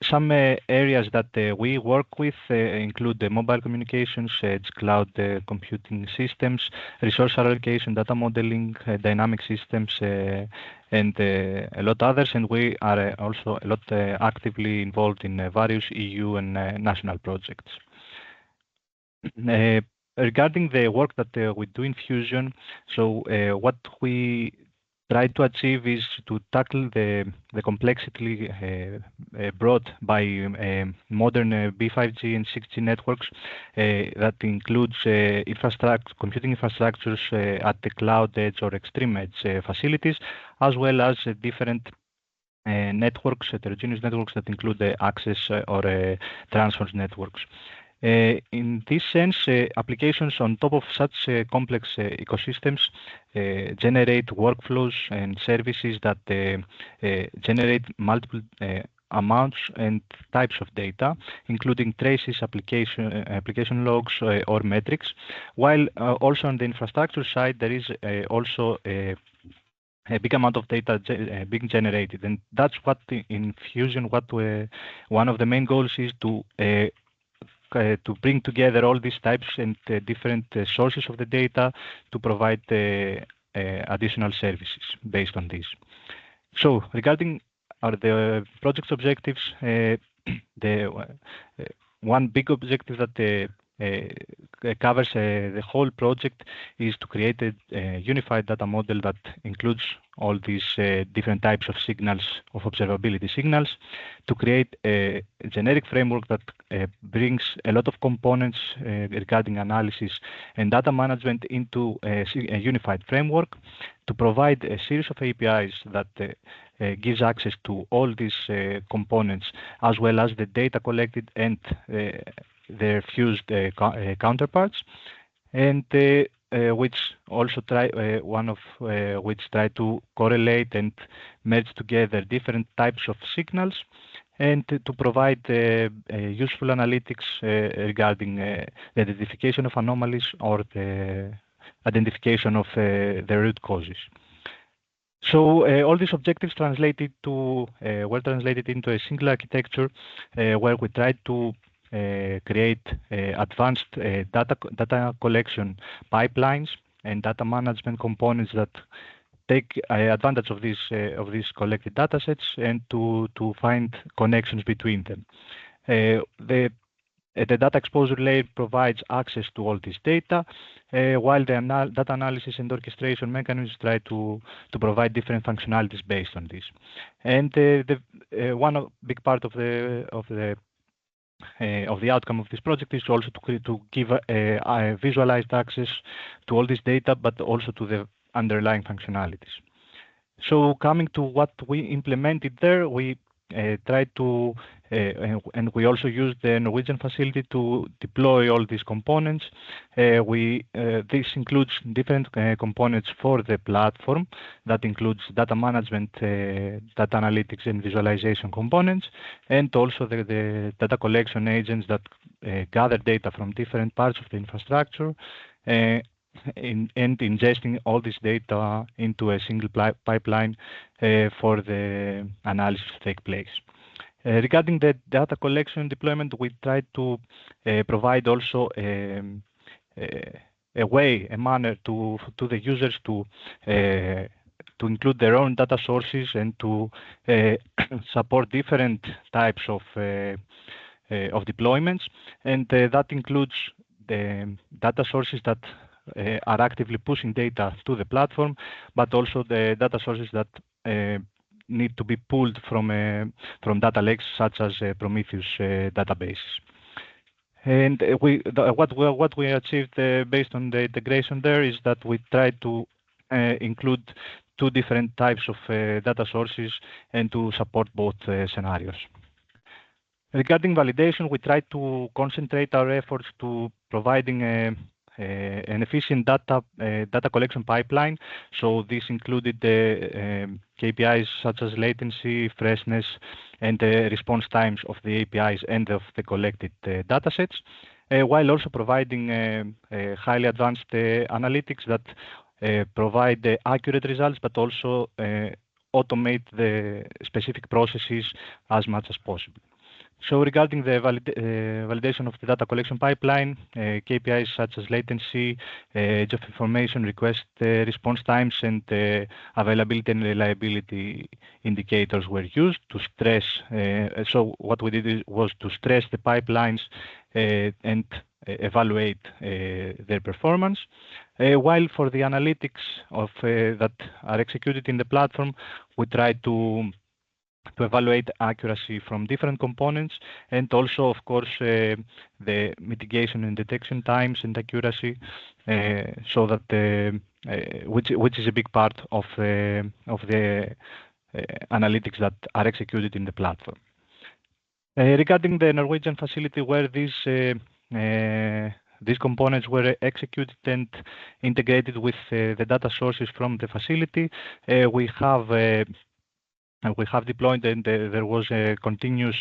I: Some areas that we work with include the mobile communications, edge cloud computing systems, resource allocation, data modeling, dynamic systems, and a lot others. And we are also a lot actively involved in various EU and national projects. Regarding the work that we do in Fusion, so what we try to achieve is to tackle the complexity brought by modern B5G and 6G networks that includes computing infrastructures at the cloud edge or extreme edge facilities, as well as different networks, heterogeneous networks that include the access or transfer networks. In this sense, applications on top of such complex ecosystems generate workflows and services that generate multiple amounts and types of data, including traces, application logs, or metrics. While also on the infrastructure side, there is also a big amount of data being generated, and that's what in Fusion, one of the main goals is to bring together all these types and different sources of the data to provide additional services based on this. So regarding the project's objectives. One big objective that covers the whole project is to create a unified data model that includes all these different types of signals, of observability signals, to create a generic framework that brings a lot of components regarding analysis and data management into a unified framework, to provide a series of APIs that gives access to all these components, as well as the data collected and their fused counterparts, and which also try to correlate and merge together different types of signals, and to provide useful analytics regarding the identification of anomalies or the identification of the root causes. So all these objectives were translated into a single architecture where we tried to create advanced data collection pipelines and data management components that take advantage of these collected data sets and to find connections between them. The data exposure layer provides access to all this data, while the data analysis and orchestration mechanisms try to provide different functionalities based on this. And one big part of the outcome of this project is also to give a visualized access to all this data, but also to the underlying functionalities. So coming to what we implemented there, we tried to, and we also used the Norwegian facility to deploy all these components. This includes different components for the platform. That includes data management, data analytics, and visualization components, and also the data collection agents that gather data from different parts of the infrastructure, and ingesting all this data into a single pipeline for the analysis to take place. Regarding the data collection deployment, we tried to provide also a manner to the users to include their own data sources and to support different types of deployments, and that includes the data sources that are actively pushing data to the platform, but also the data sources that need to be pulled from data lakes such as Prometheus databases. And what we achieved based on the integration there is that we tried to include two different types of data sources and to support both scenarios. Regarding validation, we tried to concentrate our efforts to providing an efficient data collection pipeline. So this included the KPIs such as latency, freshness, and the response times of the APIs and of the collected datasets, while also providing highly advanced analytics that provide accurate results, but also automate the specific processes as much as possible. So regarding the validation of the data collection pipeline, KPIs such as latency, age of information, request response times, and availability and reliability indicators were used to stress. So what we did was to stress the pipelines and evaluate their performance. While for the analytics that are executed in the platform, we tried to evaluate accuracy from different components, and also, of course, the mitigation and detection times and accuracy, so that which is a big part of the analytics that are executed in the platform. Regarding the Norwegian facility, where these components were executed and integrated with the data sources from the facility, we have deployed, and there was a continuous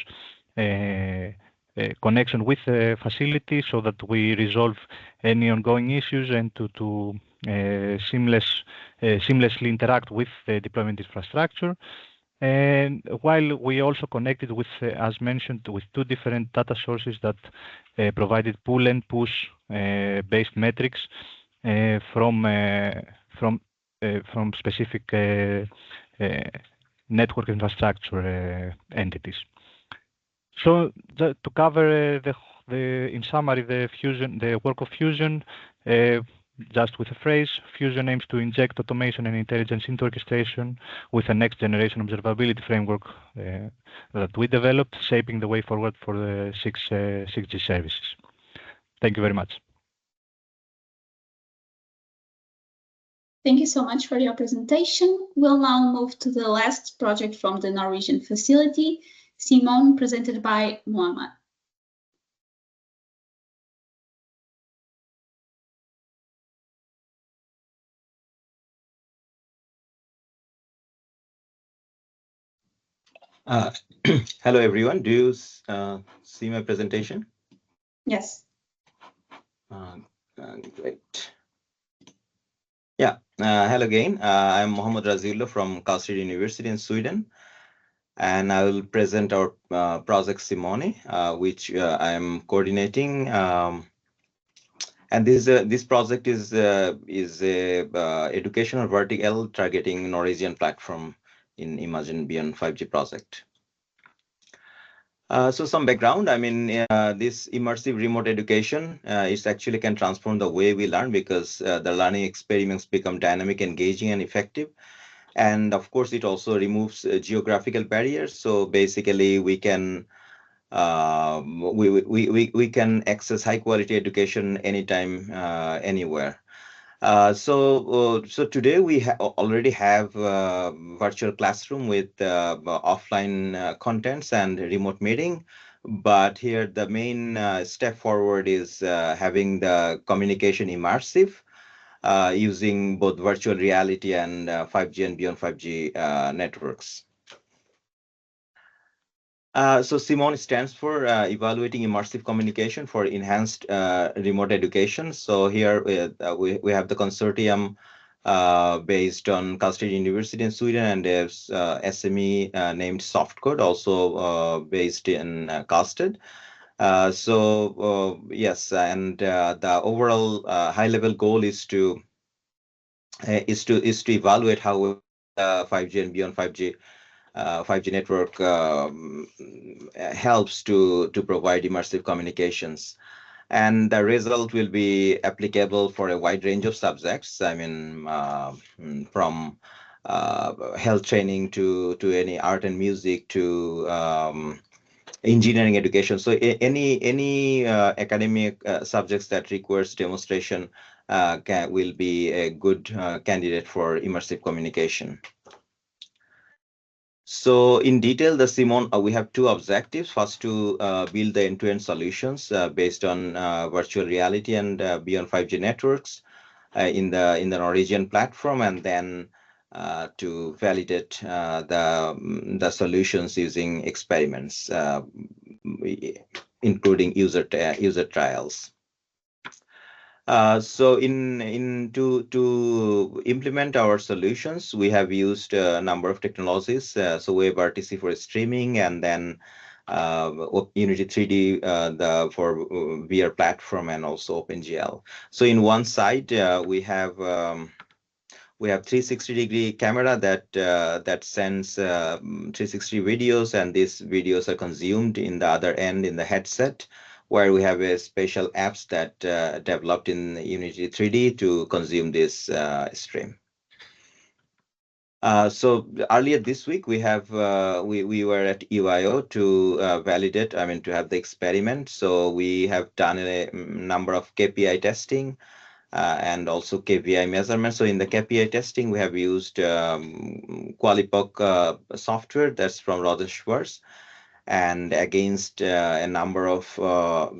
I: connection with the facility so that we resolve any ongoing issues and to seamlessly interact with the deployment infrastructure. And while we also connected with, as mentioned, with two different data sources that provided pull and push based metrics from specific network infrastructure entities. So to cover in summary, the work of Fusion, just with a phrase, Fusion aims to inject automation and intelligence into orchestration with a next generation observability framework that we developed, shaping the way forward for the 6G services. Thank you very much.
A: Thank you so much for your presentation. We'll now move to the last project from the Norwegian facility, Simon, presented by Muhammad.
J: Hello, everyone. Do you see my presentation?
A: Yes.
J: Great. Yeah. Hello again. I'm Mohammad Raziullah from Karlstad University in Sweden, and I will present our project Simone, which I am coordinating. And this project is a educational vertical targeting Norwegian platform in IMAGINE-B5G project. So some background, I mean, this immersive remote education is actually can transform the way we learn, because the learning experiments become dynamic, engaging, and effective. And of course, it also removes geographical barriers. So basically, we can we can access high quality education anytime, anywhere. So today we already have virtual classroom with offline contents and remote meeting, but here the main step forward is having the communication immersive using both virtual reality and 5G and beyond 5G networks. So Simone stands for evaluating immersive communication for enhanced remote education. So here we have the consortium based on Karlstad University in Sweden, and there's SME named Softcode, also based in Karlstad. Yes, and the overall high-level goal is to evaluate how 5G and beyond 5G 5G network helps to provide immersive communications. And the result will be applicable for a wide range of subjects. I mean, from health training to any art and music to engineering education. So any academic subjects that requires demonstration will be a good candidate for immersive communication. So in detail, the Simone, we have two objectives. First, to build the end-to-end solutions based on virtual reality and beyond 5G networks in the Norwegian platform, and then to validate the solutions using experiments, including user trials. So to implement our solutions, we have used a number of technologies. So WebRTC for streaming, and then Unity 3D for VR platform, and also OpenGL. So in one side, we have 360-degree camera that sends 360 videos, and these videos are consumed in the other end in the headset, where we have a special apps that developed in Unity 3D to consume this stream. So earlier this week, we were at UIO to validate, I mean, to have the experiment. So we have done a number of KPI testing and also KPI measurements. So in the KPI testing, we have used Qualipoc software that's from Roger Schwartz, and against a number of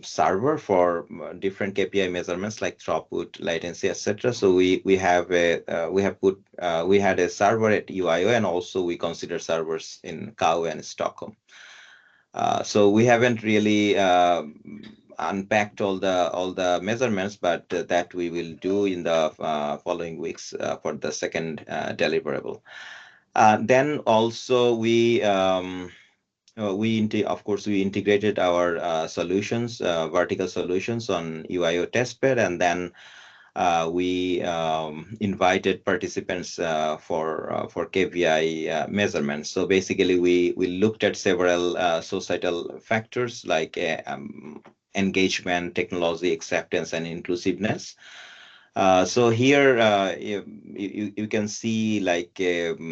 J: server for different KPI measurements like throughput, latency, etc. So we had a server at UIO, and also we consider servers in KAU and Stockholm. So we haven't really unpacked all the measurements, but that we will do in the following weeks for the second deliverable. Then also of course, we integrated our solutions, vertical solutions on UIO testbed, and then we invited participants for KPI measurements. So basically, we looked at several societal factors like engagement, technology, acceptance, and inclusiveness. So here you can see like we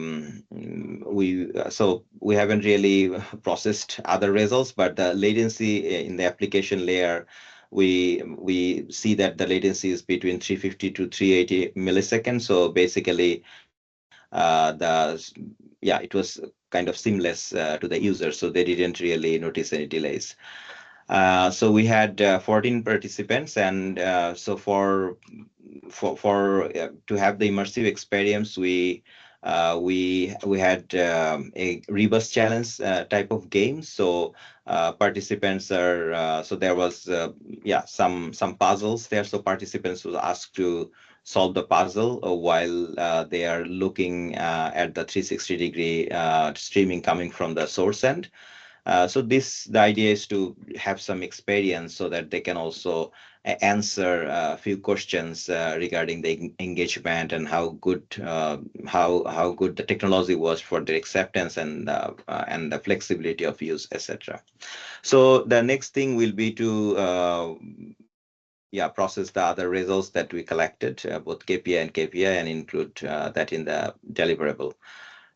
J: haven't really processed other results, but the latency in the application layer, we see that the latency is between 350 to 380 milliseconds. So basically, it was kind of seamless to the user, so they didn't really notice any delays. So we had 14 participants, and so for to have the immersive experience, we had a rebus challenge type of game. So participants are so there was some puzzles there. So participants were asked to solve the puzzle while they are looking at the 360-degree streaming coming from the source end. So the idea is to have some experience so that they can also answer a few questions regarding the engagement and how good the technology was for their acceptance and the flexibility of use, etc. So the next thing will be to process the other results that we collected, both KPI and include that in the deliverable.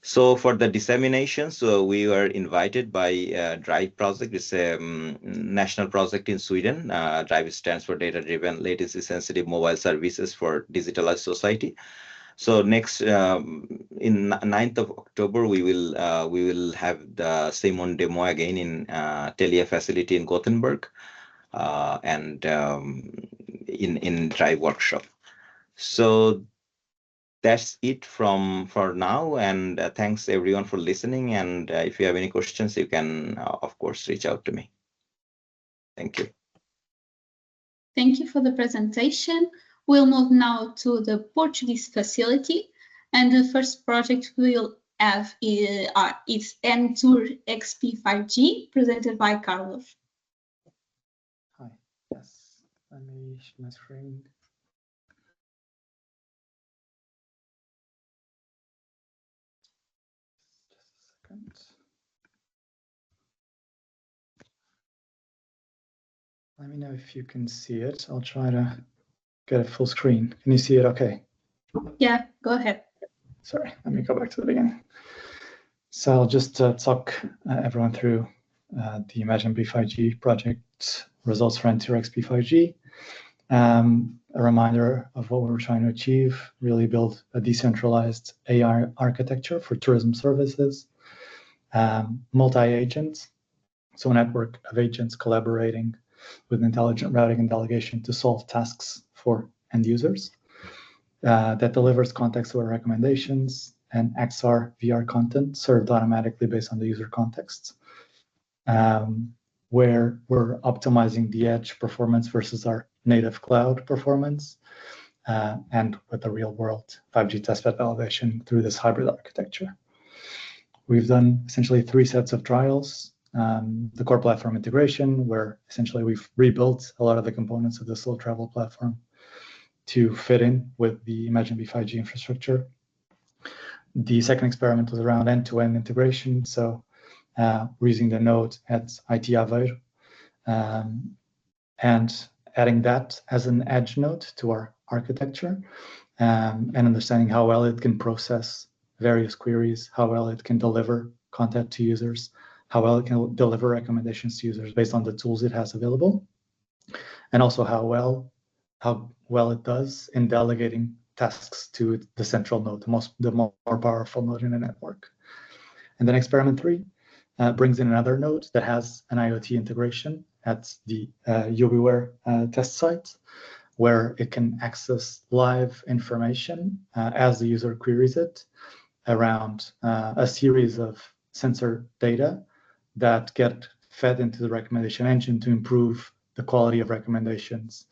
J: So for the dissemination, so we were invited by DRIVE project. It's a national project in Sweden. DRIVE stands for Data-Driven Latency Sensitive Mobile Services for Digitalized Society. So next, in 9th of October, we will have the Simon demo again in Telia facility in Gothenburg, and in DRIVE workshop. So that's it for now, and thanks everyone for listening. And if you have any questions, you can of course reach out to me. Thank you.
A: Thank you for the presentation. We'll move now to the Portuguese facility, and the first project we'll have is M2 XP5G, presented by Carlos.
K: Hi. Yes. Let me share my screen. Let me know if you can see it. I'll try to get it full screen. Can you see it okay?
A: Yeah, go ahead.
K: Sorry, let me go back to the beginning. So I'll just talk everyone through the IMAGINE-B5G project results for M2 XP5G. A reminder of what we were trying to achieve: really build a decentralized AI architecture for tourism services, multi-agents, so a network of agents collaborating with intelligent routing and delegation to solve tasks for end users, that delivers context-aware recommendations and XR, VR content served automatically based on the user context, where we're optimizing the edge performance versus our native cloud performance, and with the real-world 5G testbed validation through this hybrid architecture. We've done essentially 3 sets of trials. The core platform integration, where essentially we've rebuilt a lot of the components of the slow travel platform to fit in with the IMAGINE-B5G infrastructure. The second experiment was around end-to-end integration. So we're using the node at IT Aveiro, and adding that as an edge node to our architecture, and understanding how well it can process various queries, how well it can deliver content to users, how well it can deliver recommendations to users based on the tools it has available, and also how well it does in delegating tasks to the central node, the more powerful node in the network. And then experiment 3 brings in another node that has an IoT integration at the UbiWare test site, where it can access live information as the user queries it around a series of sensor data that get fed into the recommendation engine to improve the quality of recommendations,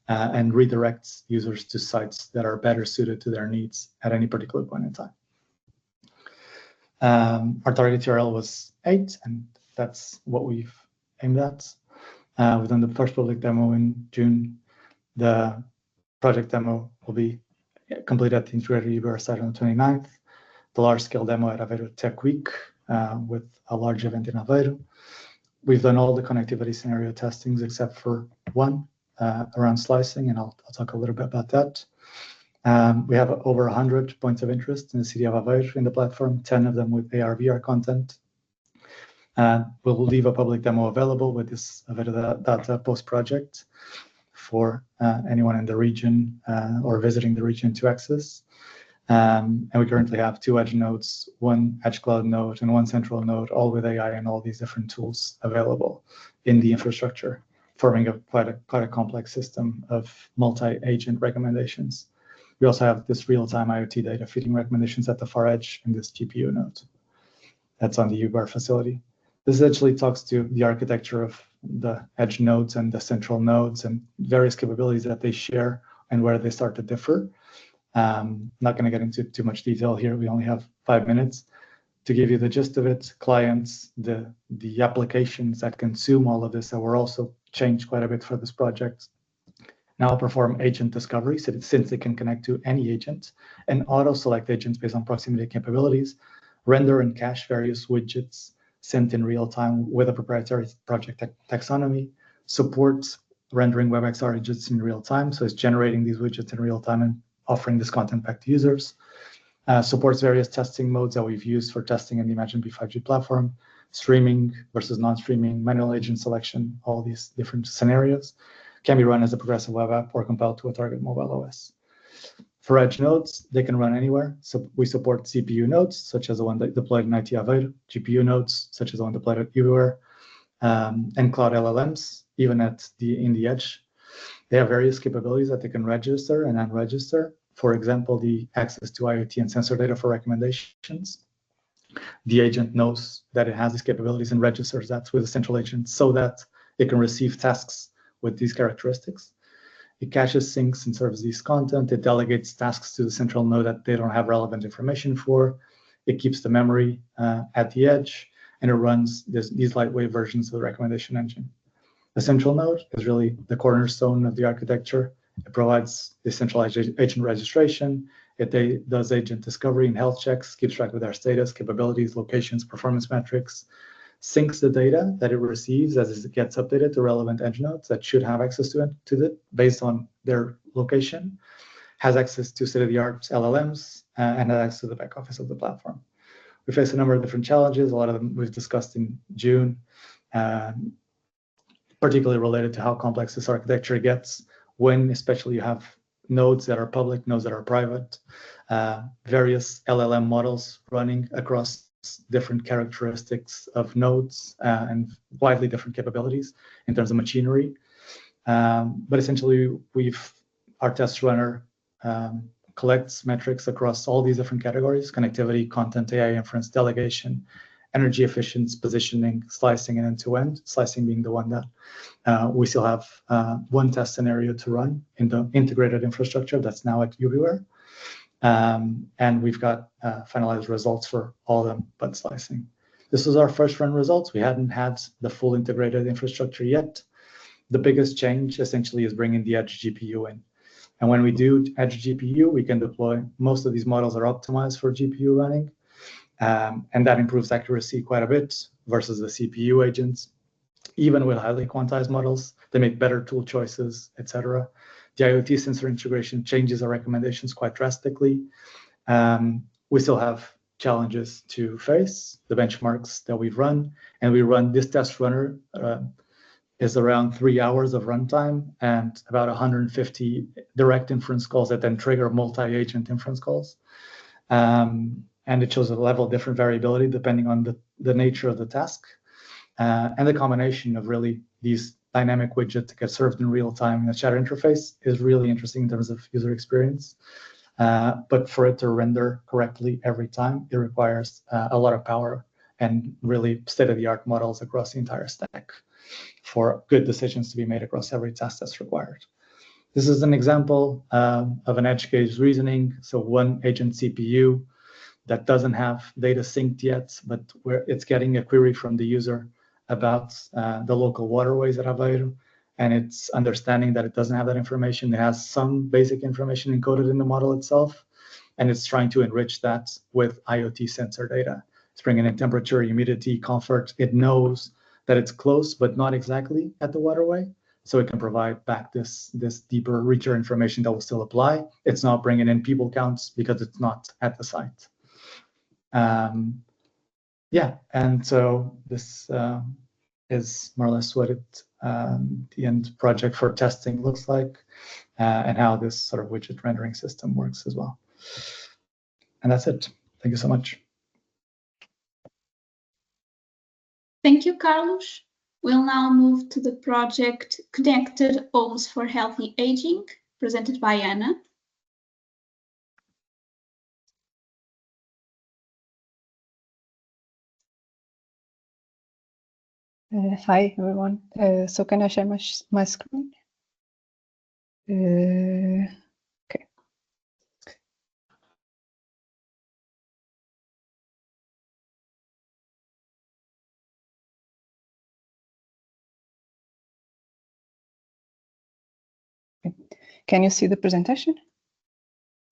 K: and redirects users to sites that are better suited to their needs at any particular point in time. Our target URL was 8, and that's what we've aimed at. We've done the first public demo in June. The project demo will be completed at the integrated UBR site on the 29th. The large-scale demo at Aveiro Tech Week with a large event in Aveiro. We've done all the connectivity scenario testings except for one around slicing, and I'll talk a little bit about that. We have over 100 points of interest in the city of Aveiro in the platform, 10 of them with AR/VR content. We'll leave a public demo available with this Aveiro Data Post project for anyone in the region or visiting the region to access. And we currently have 2 edge nodes, 1 edge cloud node and 1 central node, all with AI and all these different tools available in the infrastructure, forming quite a complex system of multi-agent recommendations. We also have this real-time IoT data feeding recommendations at the far edge in this GPU node. That's on the UBAR facility. This essentially talks to the architecture of the edge nodes and the central nodes and various capabilities that they share and where they start to differ. Not going to get into too much detail here. We only have 5 minutes to give you the gist of it. Clients, the applications that consume all of this that were also changed quite a bit for this project now perform agent discovery since they can connect to any agent and auto select agents based on proximity capabilities, render and cache various widgets sent in real time with a proprietary project taxonomy, supports rendering WebXR agents in real time. So it's generating these widgets in real time and offering this content back to users, supports various testing modes that we've used for testing in the IMAGINE-B5G platform, streaming versus non-streaming, manual agent selection, all these different scenarios, can be run as a progressive web app or compiled to a target mobile OS. For edge nodes, they can run anywhere. So we support CPU nodes, such as the one that deployed in IT Aveiro, GPU nodes, such as the one deployed at UBR, and cloud LLMs, even in the edge. They have various capabilities that they can register and unregister. For example, the access to IoT and sensor data for recommendations. The agent knows that it has these capabilities and registers that with a central agent so that it can receive tasks with these characteristics. It caches, syncs, and serves these content. It delegates tasks to the central node that they don't have relevant information for. It keeps the memory at the edge, and it runs these lightweight versions of the recommendation engine. The central node is really the cornerstone of the architecture. It provides decentralized agent registration. It does agent discovery and health checks, keeps track of their status, capabilities, locations, performance metrics, syncs the data that it receives as it gets updated to relevant edge nodes that should have access to it based on their location, has access to state-of-the-art LLMs, and has access to the back office of the platform. We face a number of different challenges. A lot of them we've discussed in June, particularly related to how complex this architecture gets when especially you have nodes that are public, nodes that are private, various LLM models running across different characteristics of nodes and widely different capabilities in terms of machinery. But essentially, our test runner collects metrics across all these different categories: connectivity, content, AI inference, delegation, energy efficiency, positioning, slicing, and end-to-end. Slicing being the one that we still have one test scenario to run in the integrated infrastructure that's now at UBR. And we've got finalized results for all of them but slicing. This was our first run results. We hadn't had the full integrated infrastructure yet. The biggest change essentially is bringing the edge GPU in. And when we do edge GPU, we can deploy, most of these models are optimized for GPU running. And that improves accuracy quite a bit versus the CPU agents. Even with highly quantized models, they make better tool choices, etc. The IoT sensor integration changes our recommendations quite drastically. We still have challenges to face, the benchmarks that we've run, and we run this test runner is around 3 hours of runtime and about 150 direct inference calls that then trigger multi-agent inference calls. And it shows a level of different variability depending on the nature of the task. And the combination of really these dynamic widgets that get served in real time in the chat interface is really interesting in terms of user experience. But for it to render correctly every time, it requires a lot of power and really state-of-the-art models across the entire stack for good decisions to be made across every task that's required. This is an example of an edge case reasoning. So one agent CPU that doesn't have data synced yet, but where it's getting a query from the user about the local waterways at Aveiro. and it's understanding that it doesn't have that information. It has some basic information encoded in the model itself, and it's trying to enrich that with IoT sensor data. It's bringing in temperature, humidity, comfort. It knows that it's close, but not exactly at the waterway. So it can provide back this deeper, richer information that will still apply. It's not bringing in people counts because it's not at the site. Yeah, and so this is more or less what the end project for testing looks like, and how this sort of widget rendering system works as well. And that's it. Thank you so much.
A: Thank you, Carlos. We'll now move to the project Connected Homes for Healthy Aging, presented by Anna.
L: Hi, everyone. So can I share my screen? Okay. Can you see the presentation?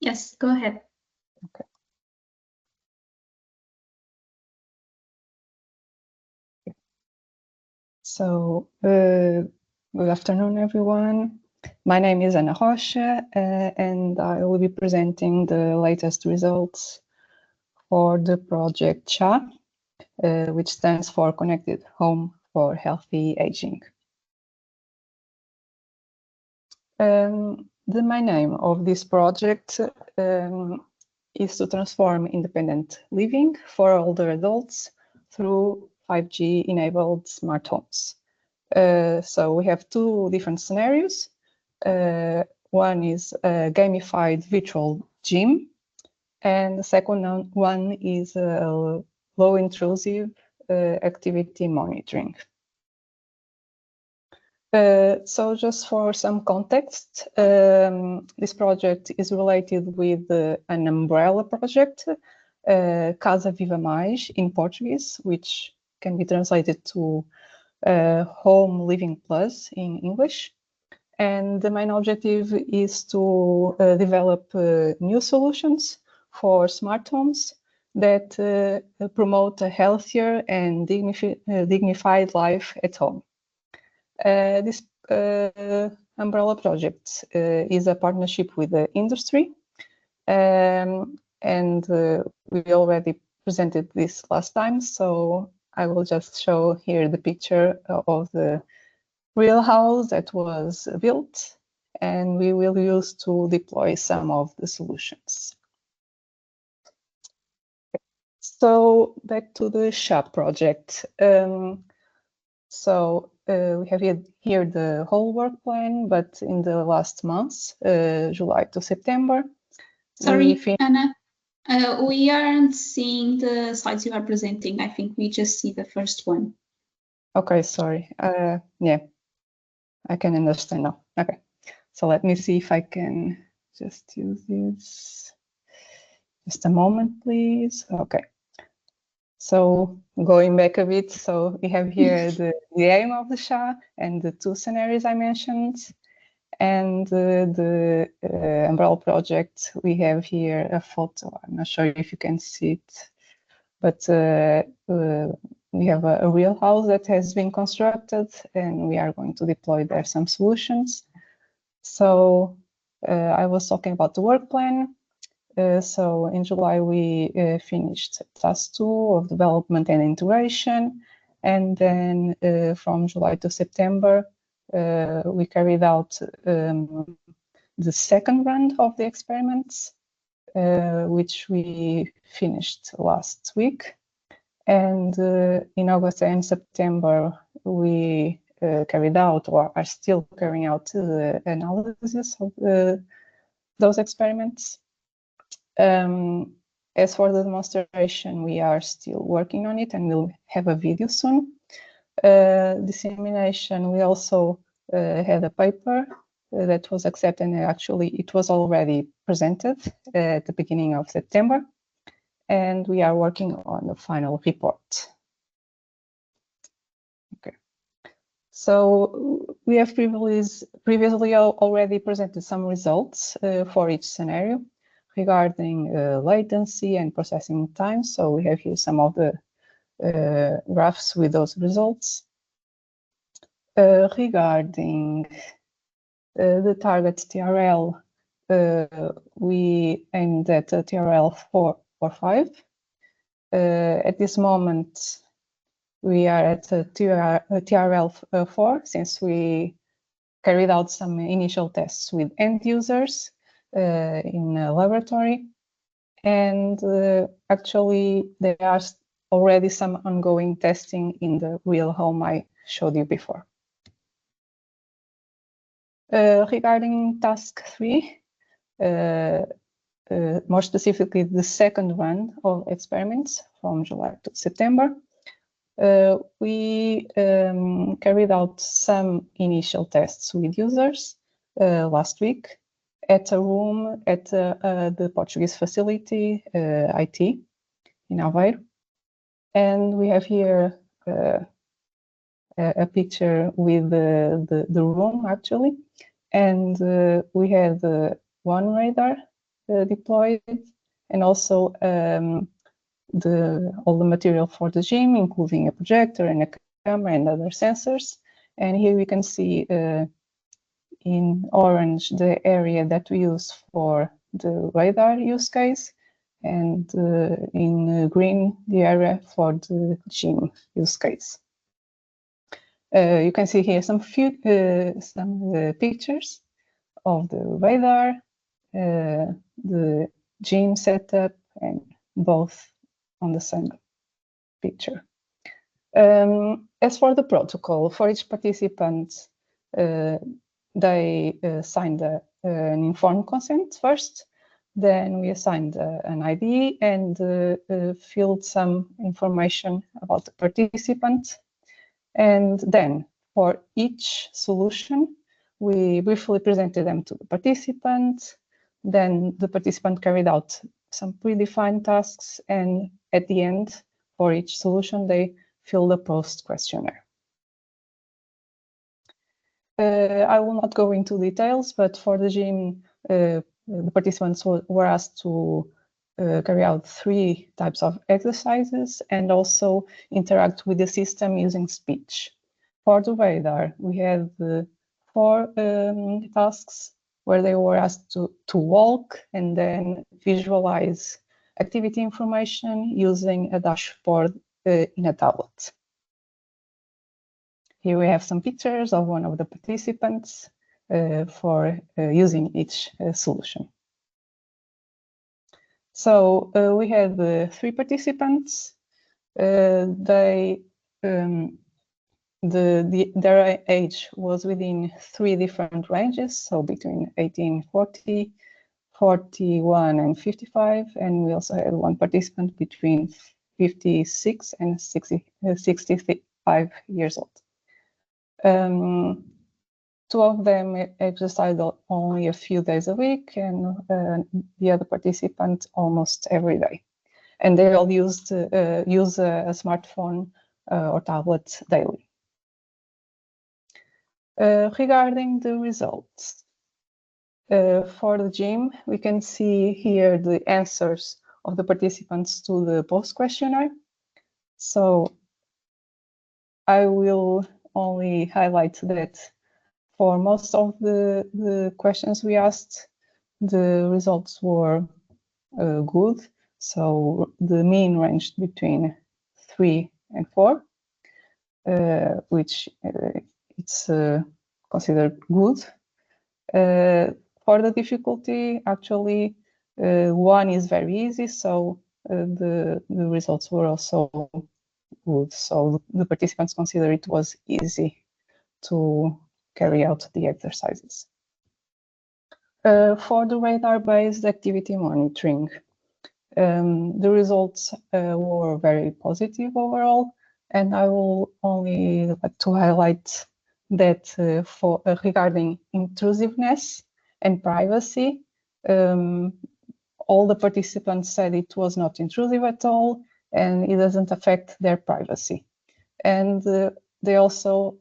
A: Yes, go ahead.
L: Okay. So, good afternoon, everyone. My name is Ana Rocha, and I will be presenting the latest results for the project CHA, which stands for Connected Home for Healthy Aging. The main aim of this project is to transform independent living for older adults through 5G-enabled smart homes. So we have two different scenarios. One is a gamified virtual gym, and the second one is low-intrusive activity monitoring. So just for some context, this project is related with an umbrella project, Casa Viva Mais in Portuguese, which can be translated to Home Living Plus in English. And the main objective is to develop new solutions for smart homes that promote a healthier and dignified life at home. This umbrella project is a partnership with the industry, and we already presented this last time, so I will just show here the picture of the real house that was built, and we will use to deploy some of the solutions. So back to the SHAP project. We have here the whole work plan, but in the last months, July to September.
A: Sorry, Anna, we aren't seeing the slides you are presenting. I think we just see the first one.
L: Okay, sorry. Yeah, I can understand now. Okay, so let me see if I can just use this. Just a moment, please. Okay. So going back a bit, so we have here the aim of the SHA and the two scenarios I mentioned, and the umbrella project. We have here a photo. I'm not sure if you can see it, but we have a real house that has been constructed, and we are going to deploy there some solutions. So I was talking about the work plan. So in July, we finished task 2 of development and integration. And then from July to September, we carried out the second round of the experiments, which we finished last week. And in August and September, we carried out or are still carrying out the analysis of those experiments. As for the demonstration, we are still working on it and we'll have a video soon. Dissemination, we also had a paper that was accepted, and actually it was already presented at the beginning of September, and we are working on the final report. Okay, So we have previously already presented some results for each scenario regarding latency and processing time. So we have here some of the graphs with those results. Regarding the target TRL, we aimed at a TRL 4 or 5. At this moment, we are at a TRL 4 since we carried out some initial tests with end users in a laboratory. And actually, there are already some ongoing testing in the real home I showed you before. Regarding task 3, more specifically the second run of experiments from July to September, we carried out some initial tests with users last week at a room at the Portuguese facility, IT, in Aveiro. And we have here a picture with the room, actually. And we had one radar deployed, and also all the material for the gym, including a projector and a camera and other sensors. And here we can see in orange the area that we use for the radar use case, and in green the area for the gym use case. You can see here some pictures of the radar, the gym setup, and both on the same picture. As for the protocol, for each participant, they signed an informed consent first, then we assigned an ID and filled some information about the participant. And then for each solution, we briefly presented them to the participant. Then the participant carried out some predefined tasks, and at the end, for each solution, they filled a post questionnaire. I will not go into details, but for the gym, the participants were asked to carry out 3 types of exercises and also interact with the system using speech. For the radar, we had 4 tasks where they were asked to walk and then visualize activity information using a dashboard in a tablet. Here we have some pictures of one of the participants for using each solution. So we had 3 participants. Their age was within 3 different ranges, so between 18, 40, 41, and 55. And we also had 1 participant between 56 and 65 years old. 2 of them exercised only a few days a week, and the other participant almost every day. And they all use a smartphone or tablet daily. Regarding the results, for the gym, we can see here the answers of the participants to the post questionnaire. So I will only highlight that for most of the questions we asked, the results were good. So the mean ranged between 3 and 4, which it's considered good. For the difficulty, actually, 1 is very easy, so the results were also good. So the participants consider it was easy to carry out the exercises. For the radar-based activity monitoring, the results were very positive overall, and I will only like to highlight that for regarding intrusiveness and privacy, all the participants said it was not intrusive at all, and it doesn't affect their privacy. And they also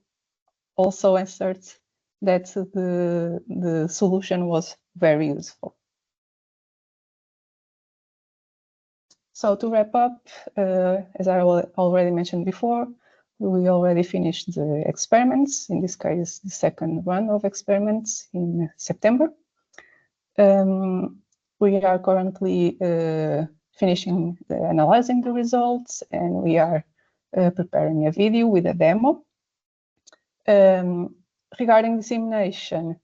L: also answered that the solution was very useful. So to wrap up, as I already mentioned before, we already finished the experiments, in this case, the second run of experiments in September. We are currently analyzing the results, and we are preparing a video with a demo. Regarding dissemination,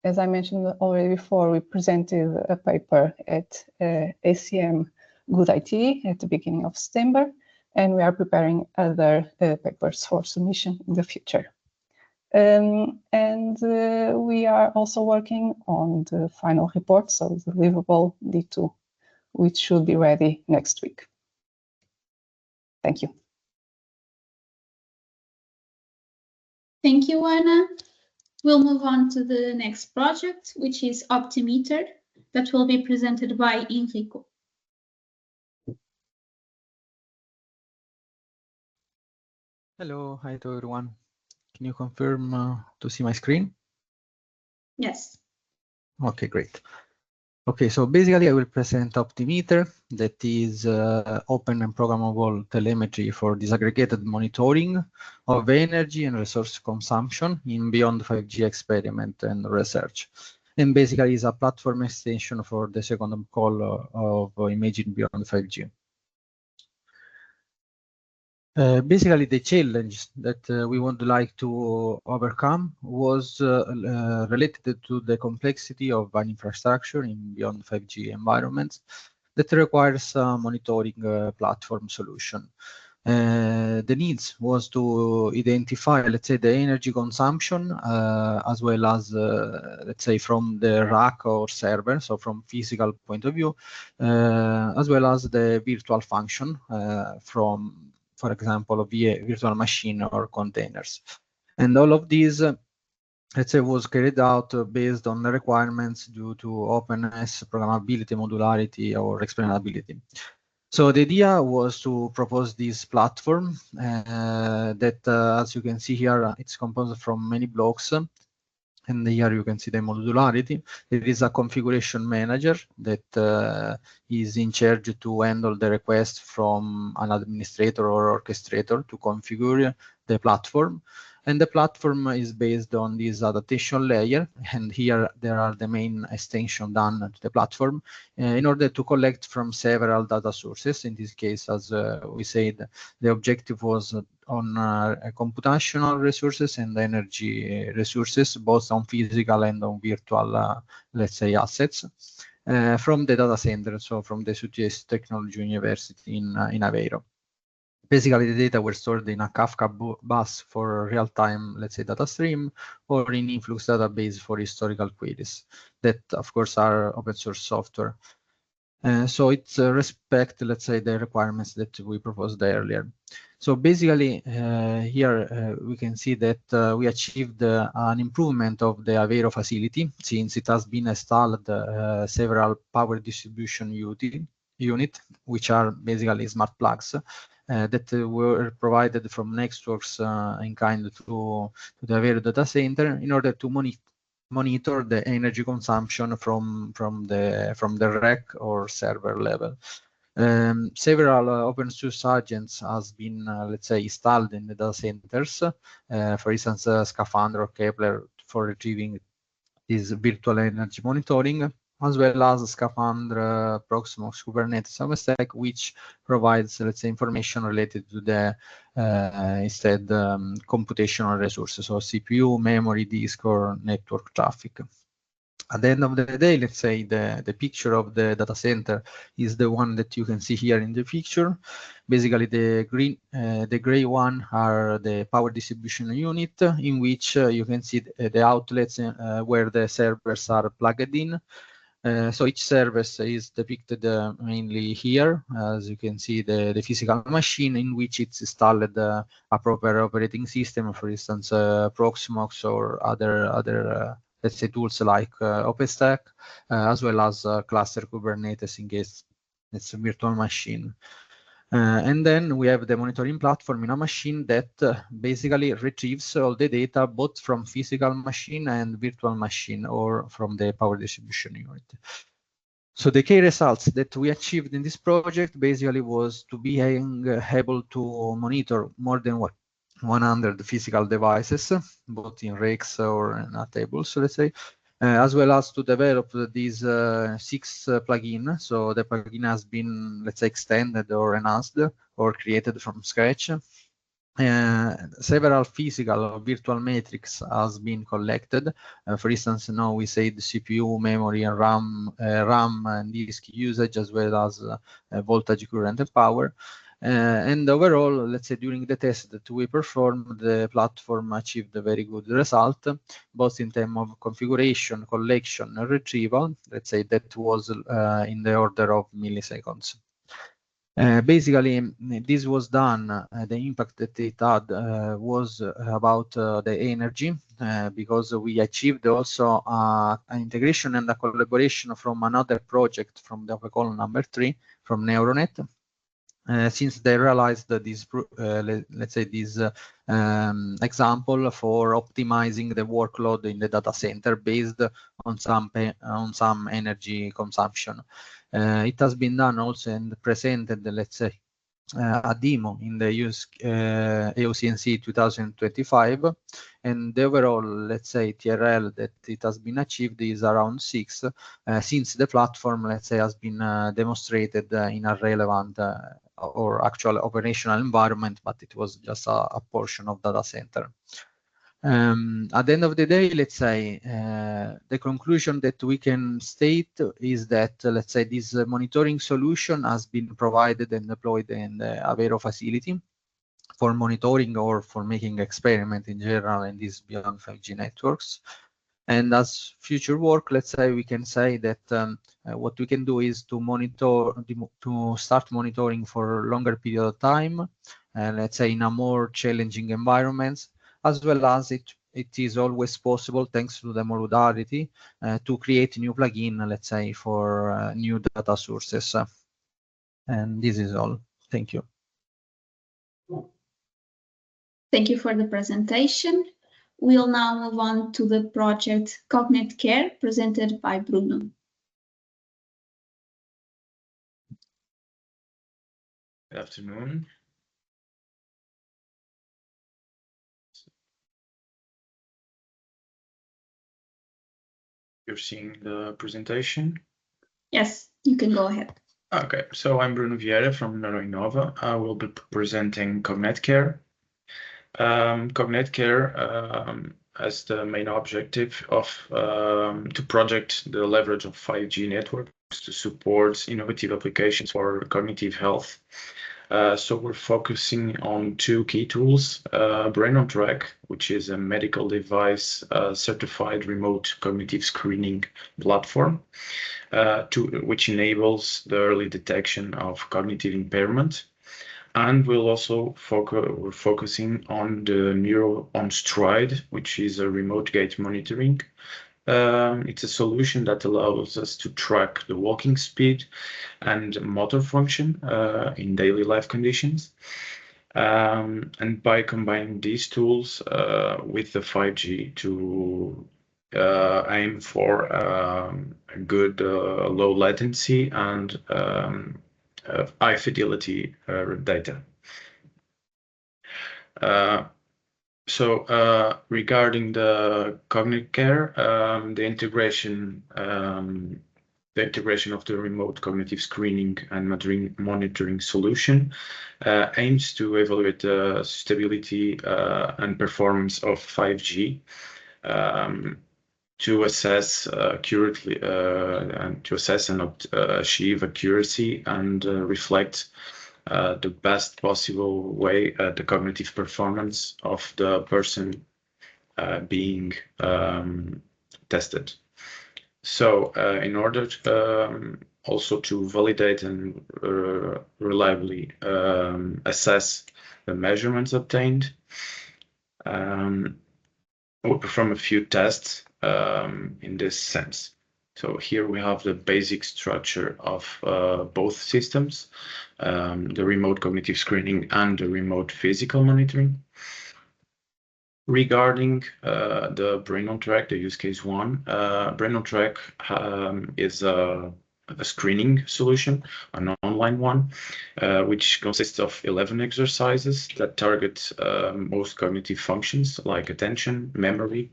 L: as I mentioned already before, we presented a paper at ACM Good IT at the beginning of September, and we are preparing other papers for submission in the future. We are also working on the final report, so the deliverable D2, which should be ready next week. Thank you.
A: Thank you, Ana. We'll move on to the next project, which is Optimeter, that will be presented by Enrico.
M: Hello, hi to everyone. Can you confirm to see my screen?
A: Yes.
M: Okay, great. Okay, so basically I will present Optimeter, that is open and programmable telemetry for disaggregated monitoring of energy and resource consumption in beyond 5G experiment and research. And basically is a platform extension for the second call of IMAGINE-B5G. 5G. Basically, the challenge that we would like to overcome was related to the complexity of an infrastructure in beyond 5G environments that requires a monitoring platform solution. The needs was to identify, let's say, the energy consumption as well as, let's say, from the rack or server, so from physical point of view, as well as the virtual function from, for example, via virtual machine or containers. And all of these, let's say, was carried out based on the requirements due to openness, programmability, modularity, or explainability. So the idea was to propose this platform that, as you can see here, it's composed from many blocks. And here you can see the modularity. There is a configuration manager that is in charge to handle the request from an administrator or orchestrator to configure the platform. And the platform is based on this adaptation layer. And here there are the main extension done to the platform in order to collect from several data sources. In this case, as we said, the objective was on computational resources and energy resources, both on physical and on virtual, let's say, assets from the data center, so from the SUTS Technology University in Aveiro. Basically, the data were stored in a Kafka bus for real-time, let's say, data stream, or in Influx database for historical queries that, of course, are open source software. So it's respect, let's say, the requirements that we proposed earlier. So basically, here we can see that we achieved an improvement of the Aveiro facility, since it has been installed several power distribution unit, which are basically smart plugs that were provided from networks in kind to the Aveiro data center in order to monitor the energy consumption from the rack or server level. Several open source agents has been, let's say, installed in the data centers. For instance, Scaphandra or Kepler for retrieving this virtual energy monitoring, as well as Scaphandra, Proxmox, Kubernetes, OpenStack, which provides, let's say, information related to the instead computational resources, so CPU, memory, disk, or network traffic. At the end of the day, let's say the picture of the data center is the one that you can see here in the picture. Basically, the gray one are the power distribution unit, in which you can see the outlets where the servers are plugged in. So each service is depicted mainly here, as you can see the physical machine in which it's installed a proper operating system, for instance, Proxmox or other let's say tools like OpenStack, as well as cluster Kubernetes in case it's a virtual machine. And then we have the monitoring platform in a machine that basically retrieves all the data both from physical machine and virtual machine or from the power distribution unit. So the key results that we achieved in this project basically was to be able to monitor more than 100 physical devices, both in racks or in a table, so let's say, as well as to develop these 6 plugins. So the plugin has been, let's say, extended or enhanced or created from scratch. Several physical or virtual metrics has been collected. For instance, now we say the CPU, memory, and RAM and disk usage, as well as voltage, current, and power. And overall, let's say during the test that we performed, the platform achieved a very good result, both in terms of configuration, collection, and retrieval. Let's say that was in the order of milliseconds. Basically, this was done, the impact that it had was about the energy, because we achieved also an integration and a collaboration from another project from the Open Call number 3 from Neuronet. Since they realized that this, let's say, this example for optimizing the workload in the data center based on some energy consumption. It has been done also and presented, let's say, a demo in the EUCNC 2025, and the overall, let's say, TRL that it has been achieved is around 6, since the platform, let's say, has been demonstrated in a relevant or actual operational environment, but it was just a portion of data center. At the end of the day, let's say, the conclusion that we can state is that, let's say, this monitoring solution has been provided and deployed in the Aveiro facility for monitoring or for making experiment in general in these beyond 5G networks. And as future work, let's say, we can say that what we can do is to monitor, to start monitoring for a longer period of time, let's say in a more challenging environments, as well as it is always possible, thanks to the modularity, to create new plugin, let's say, for new data sources. And this is all. Thank you.
A: Thank you for the presentation. We'll now move on to the project Cognate Care, presented by Bruno.
N: Good afternoon. You're seeing the presentation?
A: Yes, you can go ahead.
N: Okay, so I'm Bruno Vieira from NeuroInnova. I will be presenting Cognate Care. Cognate Care has the main objective of to project the leverage of 5G networks to support innovative applications for cognitive health. So we're focusing on 2 key tools, Brain on Track, which is a medical device certified remote cognitive screening platform, which enables the early detection of cognitive impairment. And we'll also we're focusing on the Neuro on Stride, which is a remote gait monitoring. It's a solution that allows us to track the walking speed and motor function in daily life conditions. And by combining these tools with the 5G to aim for a good low latency and high fidelity data. So regarding the Cognate Care, the integration of the remote cognitive screening and monitoring solution aims to evaluate the stability and performance of 5G to assess accurately and achieve accuracy and reflect the best possible way the cognitive performance of the person being tested. So in order to, also to validate and reliably assess the measurements obtained, we'll perform a few tests in this sense. So here we have the basic structure of both systems, the remote cognitive screening and the remote physical monitoring. Regarding the Brain on Track, the use case 1, Brain on Track is a screening solution, an online one, which consists of 11 exercises that target most cognitive functions like attention, memory,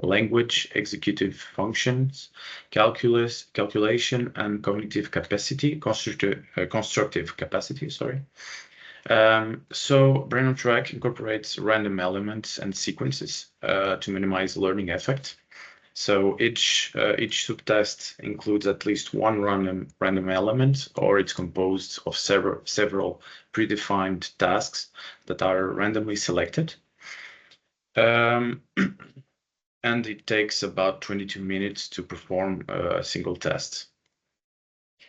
N: language, executive functions, calculation, and cognitive capacity, constructive capacity, sorry. So Brain on Track incorporates random elements and sequences to minimize learning effect. So each subtest includes at least one random element, or it's composed of several predefined tasks that are randomly selected. And it takes about 22 minutes to perform a single test.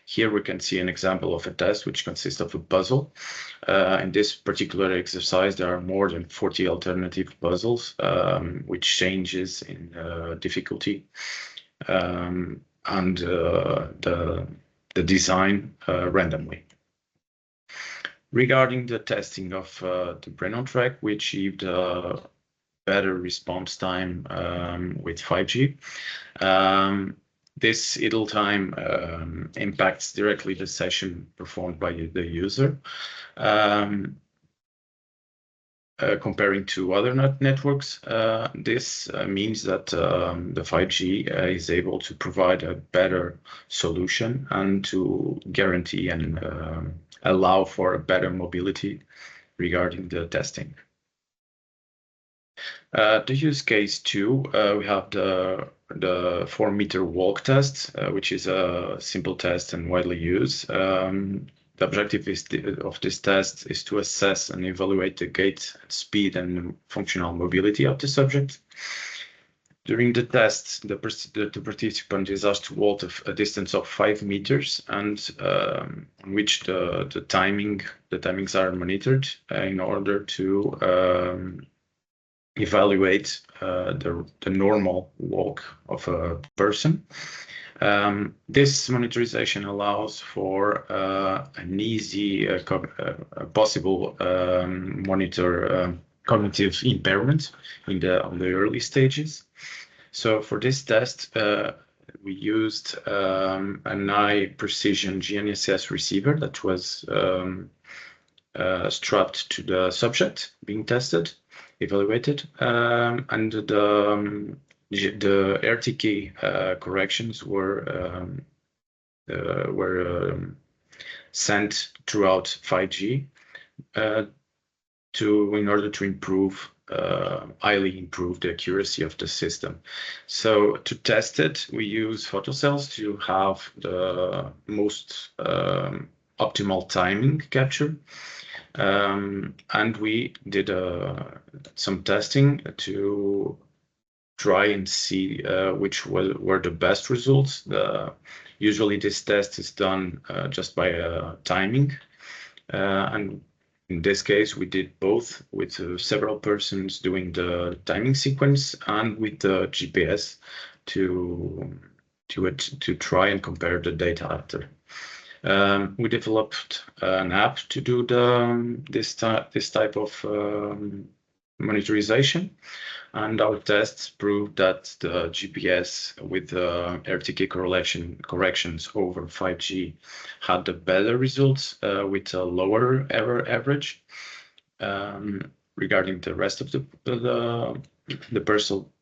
N: Here we can see an example of a test which consists of a puzzle. In this particular exercise, there are more than 40 alternative puzzles, which changes in difficulty and the design randomly. Regarding the testing of the Brain on Track, we achieved better response time with 5G. This idle time impacts directly the session performed by the user. Comparing to other networks, this means that the 5G is able to provide a better solution and to guarantee and allow for a better mobility regarding the testing. The use case 2, we have the 4-meter walk test, which is a simple test and widely used. The objective of this test is to assess and evaluate the gait, speed, and functional mobility of the subject. During the test, the participant is asked to walk a distance of 5 meters, and on which the timings are monitored in order to evaluate the normal walk of a person. This monitorization allows for an easy possible monitor cognitive impairment on the early stages. So for this test, we used an high precision GNSS receiver that was strapped to the subject being tested, evaluated, and the RTK corrections were sent throughout 5G in order to highly improve the accuracy of the system. So to test it, we use photocells to have the most optimal timing capture. And we did some testing to try and see which were the best results. Usually this test is done just by timing. And in this case, we did both with several persons doing the timing sequence and with the GPS to try and compare the data after. We developed an app to do this type of monitorization, and our tests proved that the GPS with RTK corrections over 5G had the better results with a lower error average. Regarding the rest of the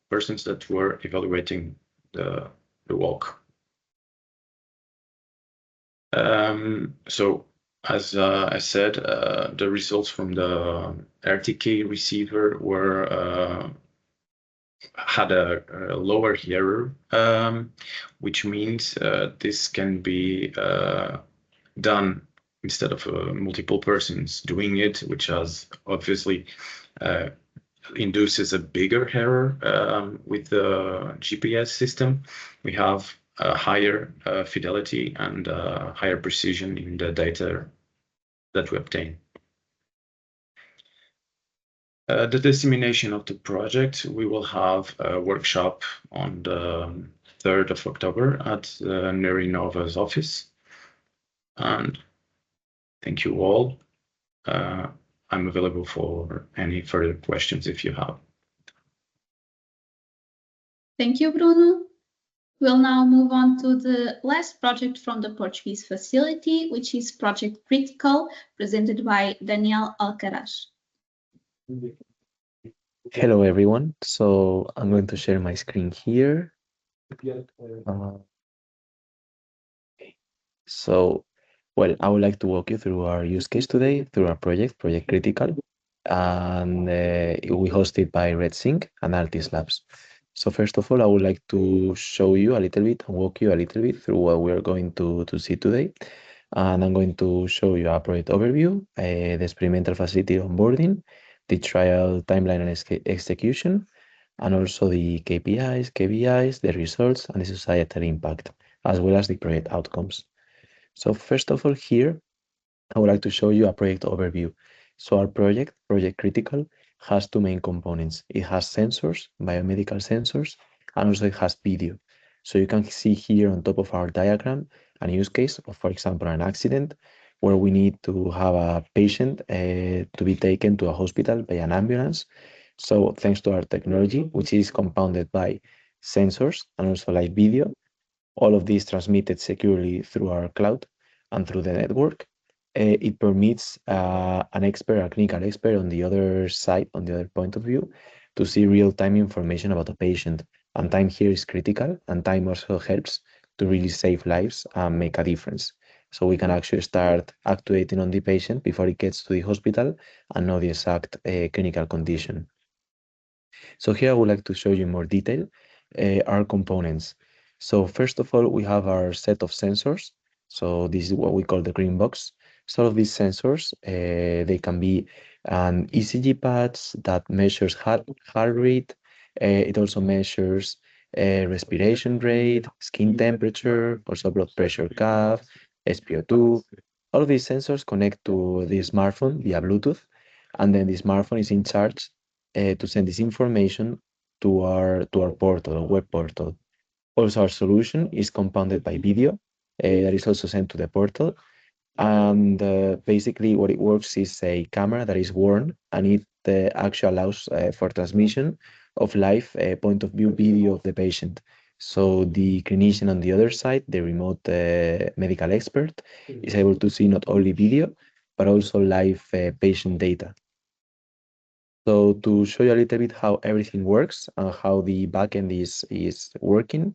N: persons that were evaluating the walk. So as I said, the results from the RTK receiver had a lower error, which means this can be done instead of multiple persons doing it, which has obviously induces a bigger error. With the GPS system, we have a higher fidelity and higher precision in the data that we obtain. The dissemination of the project, we will have a workshop on the 3rd of October at Nerinova's office. And thank you all. I'm available for any further questions if you have.
A: Thank you, Bruno. We'll now move on to the last project from the Portuguese facility, which is Project Critical, presented by Daniel Alcaraz.
O: Hello, everyone. So I'm going to share my screen here. Well, I would like to walk you through our use case today, through our project, Project Critical, and we hosted by RedSync and Altis Labs. So first of all, I would like to show you a little bit and walk you a little bit through what we're going to see today. And I'm going to show you a project overview, the experimental facility onboarding, the trial timeline and execution, and also the KPIs, the results, and the societal impact, as well as the project outcomes. So first of all, here, I would like to show you a project overview. So our project, Project Critical, has two main components. It has sensors, biomedical sensors, and also it has video. So you can see here on top of our diagram a use case of, for example, an accident where we need to have a patient to be taken to a hospital by an ambulance. So thanks to our technology, which is compounded by sensors and also live video, all of these transmitted securely through our cloud and through the network. It permits an expert, a clinical expert on the other side, on the other point of view, to see real-time information about a patient. And time here is critical, and time also helps to really save lives and make a difference. So we can actually start actuating on the patient before it gets to the hospital and know the exact clinical condition. So here I would like to show you in more detail our components. So first of all, we have our set of sensors. So this is what we call the green box. So all of these sensors, they can be an ECG pads that measures heart rate. It also measures respiration rate, skin temperature, also blood pressure cuff, SpO2. All of these sensors connect to the smartphone via Bluetooth, and then the smartphone is in charge to send this information to our portal, our web portal. Also, our solution is compounded by video that is also sent to the portal. And basically what it works is a camera that is worn, and it actually allows for transmission of live point of view video of the patient. So the clinician on the other side, the remote medical expert, is able to see not only video, but also live patient data. So to show you a little bit how everything works and how the backend is working,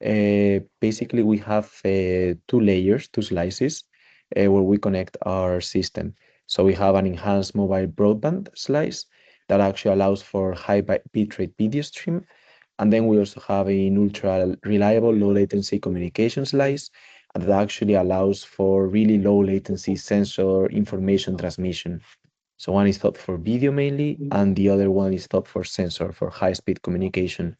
O: basically we have two layers, two slices, where we connect our system. So we have an enhanced mobile broadband slice that actually allows for high bitrate video stream. And then we also have an ultra reliable low latency communication slice that actually allows for really low latency sensor information transmission. So one is thought for video mainly, and the other one is thought for sensor, for high-speed communication.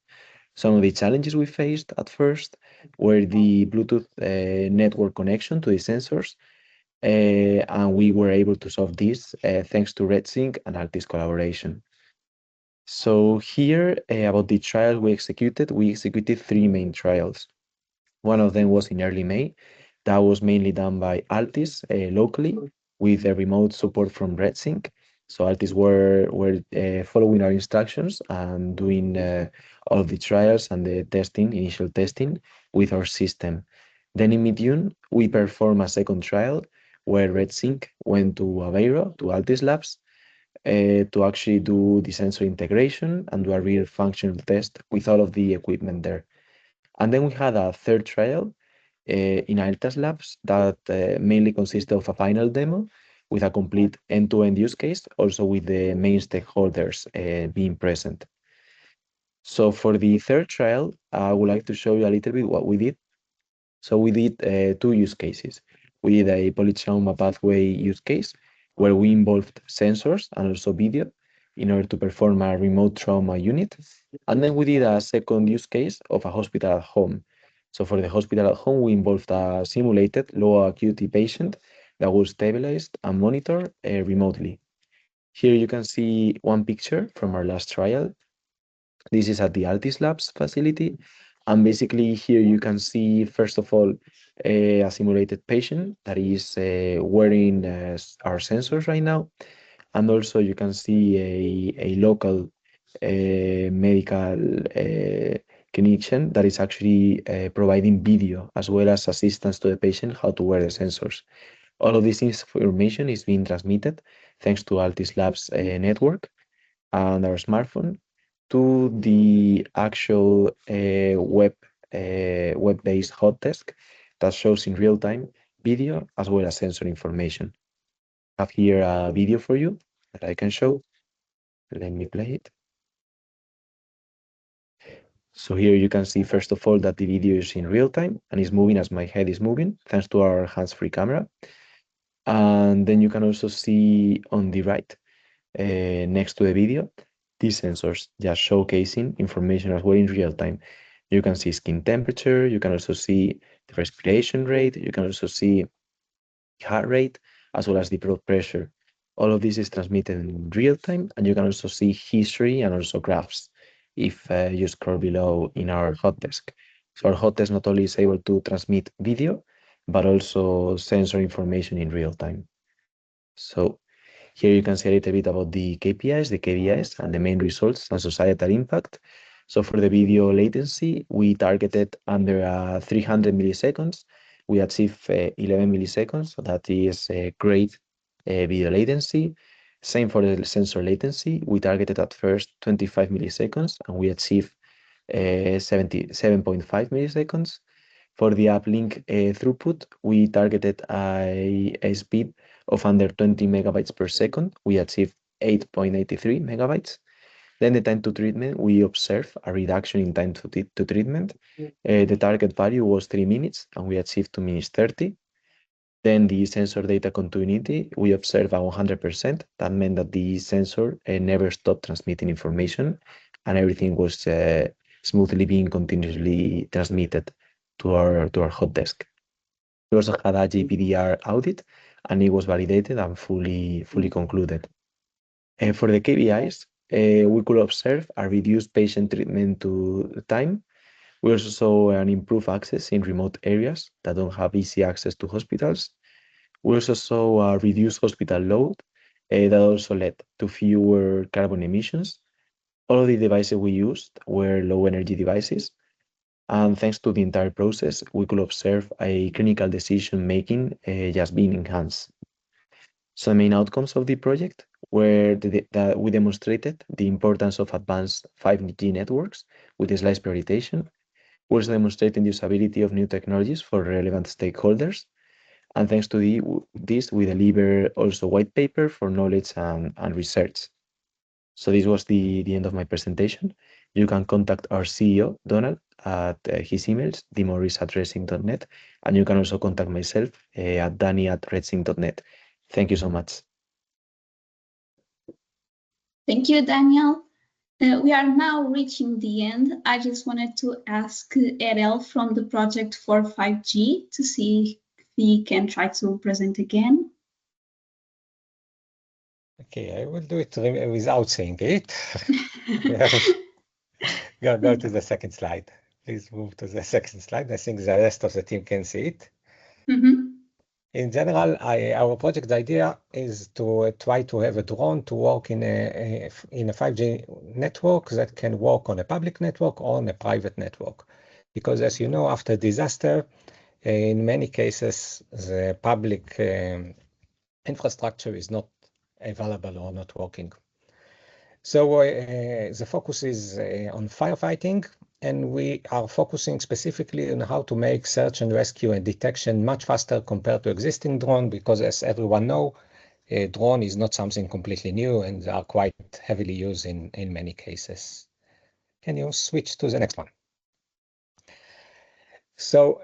O: Some of the challenges we faced at first were the Bluetooth network connection to the sensors, and we were able to solve this thanks to RedSync and Altis collaboration. So here, about the trial we executed three main trials. One of them was in early May. That was mainly done by Altis locally with a remote support from RedSync. So Altis were following our instructions and doing all of the trials and the testing, initial testing with our system. Then in mid-June, we performed a second trial where RedSync went to Aveiro, to Altis Labs, to actually do the sensor integration and do a real functional test with all of the equipment there. And then we had a third trial in Altis Labs that mainly consisted of a final demo with a complete end-to-end use case, also with the main stakeholders being present. So for the third trial, I would like to show you a little bit what we did. So we did two use cases. We did a polytrauma pathway use case where we involved sensors and also video in order to perform a remote trauma unit. And then we did a second use case of a hospital at home. So for the hospital at home, we involved a simulated low acuity patient that was stabilized and monitored remotely. Here you can see one picture from our last trial. This is at the Altis Labs facility, And basically here you can see, first of all, a simulated patient that is wearing our sensors right now. And also you can see a local medical clinician that is actually providing video as well as assistance to the patient how to wear the sensors. All of this information is being transmitted thanks to Altis Labs network and our smartphone to the actual web-based hot desk that shows in real time video as well as sensor information. I have here a video for you that I can show. Let me play it. So here you can see, first of all, that the video is in real time and is moving as my head is moving, thanks to our hands-free camera. And then you can also see on the right, next to the video, these sensors just showcasing information as well in real time. You can see skin temperature, you can also see the respiration rate, you can also see heart rate, as well as the blood pressure. All of this is transmitted in real time, and you can also see history and also graphs if you scroll below in our hot desk. So our hot desk not only is able to transmit video, but also sensor information in real time. So here you can see a little bit about the KPIs, the KDIs, and the main results and societal impact. So for the video latency, we targeted under 300 milliseconds. We achieved 11 milliseconds, so that is a great video latency. Same for the sensor latency. We targeted at first 25 milliseconds, and we achieved 77.5 milliseconds. For the uplink throughput, we targeted a speed of under 20 megabytes per second. We achieved 8.83 megabytes. Then the time to treatment, we observed a reduction in time to treatment. The target value was 3 minutes, and we achieved 2 minutes 30. Then the sensor data continuity, we observed a 100%. That meant that the sensor never stopped transmitting information, and everything was smoothly being continuously transmitted to our hot desk. We also had a GPDR audit, and it was validated and fully concluded. For the KPIs, we could observe a reduced patient treatment to time. We also saw an improved access in remote areas that don't have easy access to hospitals. We also saw a reduced hospital load that also led to fewer carbon emissions. All of the devices we used were low energy devices. And thanks to the entire process, we could observe a clinical decision making just being enhanced. So the main outcomes of the project were that we demonstrated the importance of advanced 5G networks with slice prioritization. We also demonstrated the usability of new technologies for relevant stakeholders. And thanks to this, we deliver also white paper for knowledge and research. So this was the end of my presentation. You can contact our CEO, Donald, at his emails, dmorris@redsync.net, and you can also contact myself at danny@redsync.net. Thank you so much.
A: Thank you, Daniel. We are now reaching the end. I just wanted to ask Erel from the project for 5G to see if he can try to present again.
P: Okay, I will do it without saying it. Go to the second slide. Please move to the second slide. I think the rest of the team can see it. In general, our project idea is to try to have a drone to work in a 5G network that can work on a public network or on a private network. Because as you know, after disaster, in many cases, the public infrastructure is not available or not working. So the focus is on firefighting, and we are focusing specifically on how to make search and rescue and detection much faster compared to existing drone, because as everyone know, a drone is not something completely new and are quite heavily used in many cases. Can you switch to the next one? So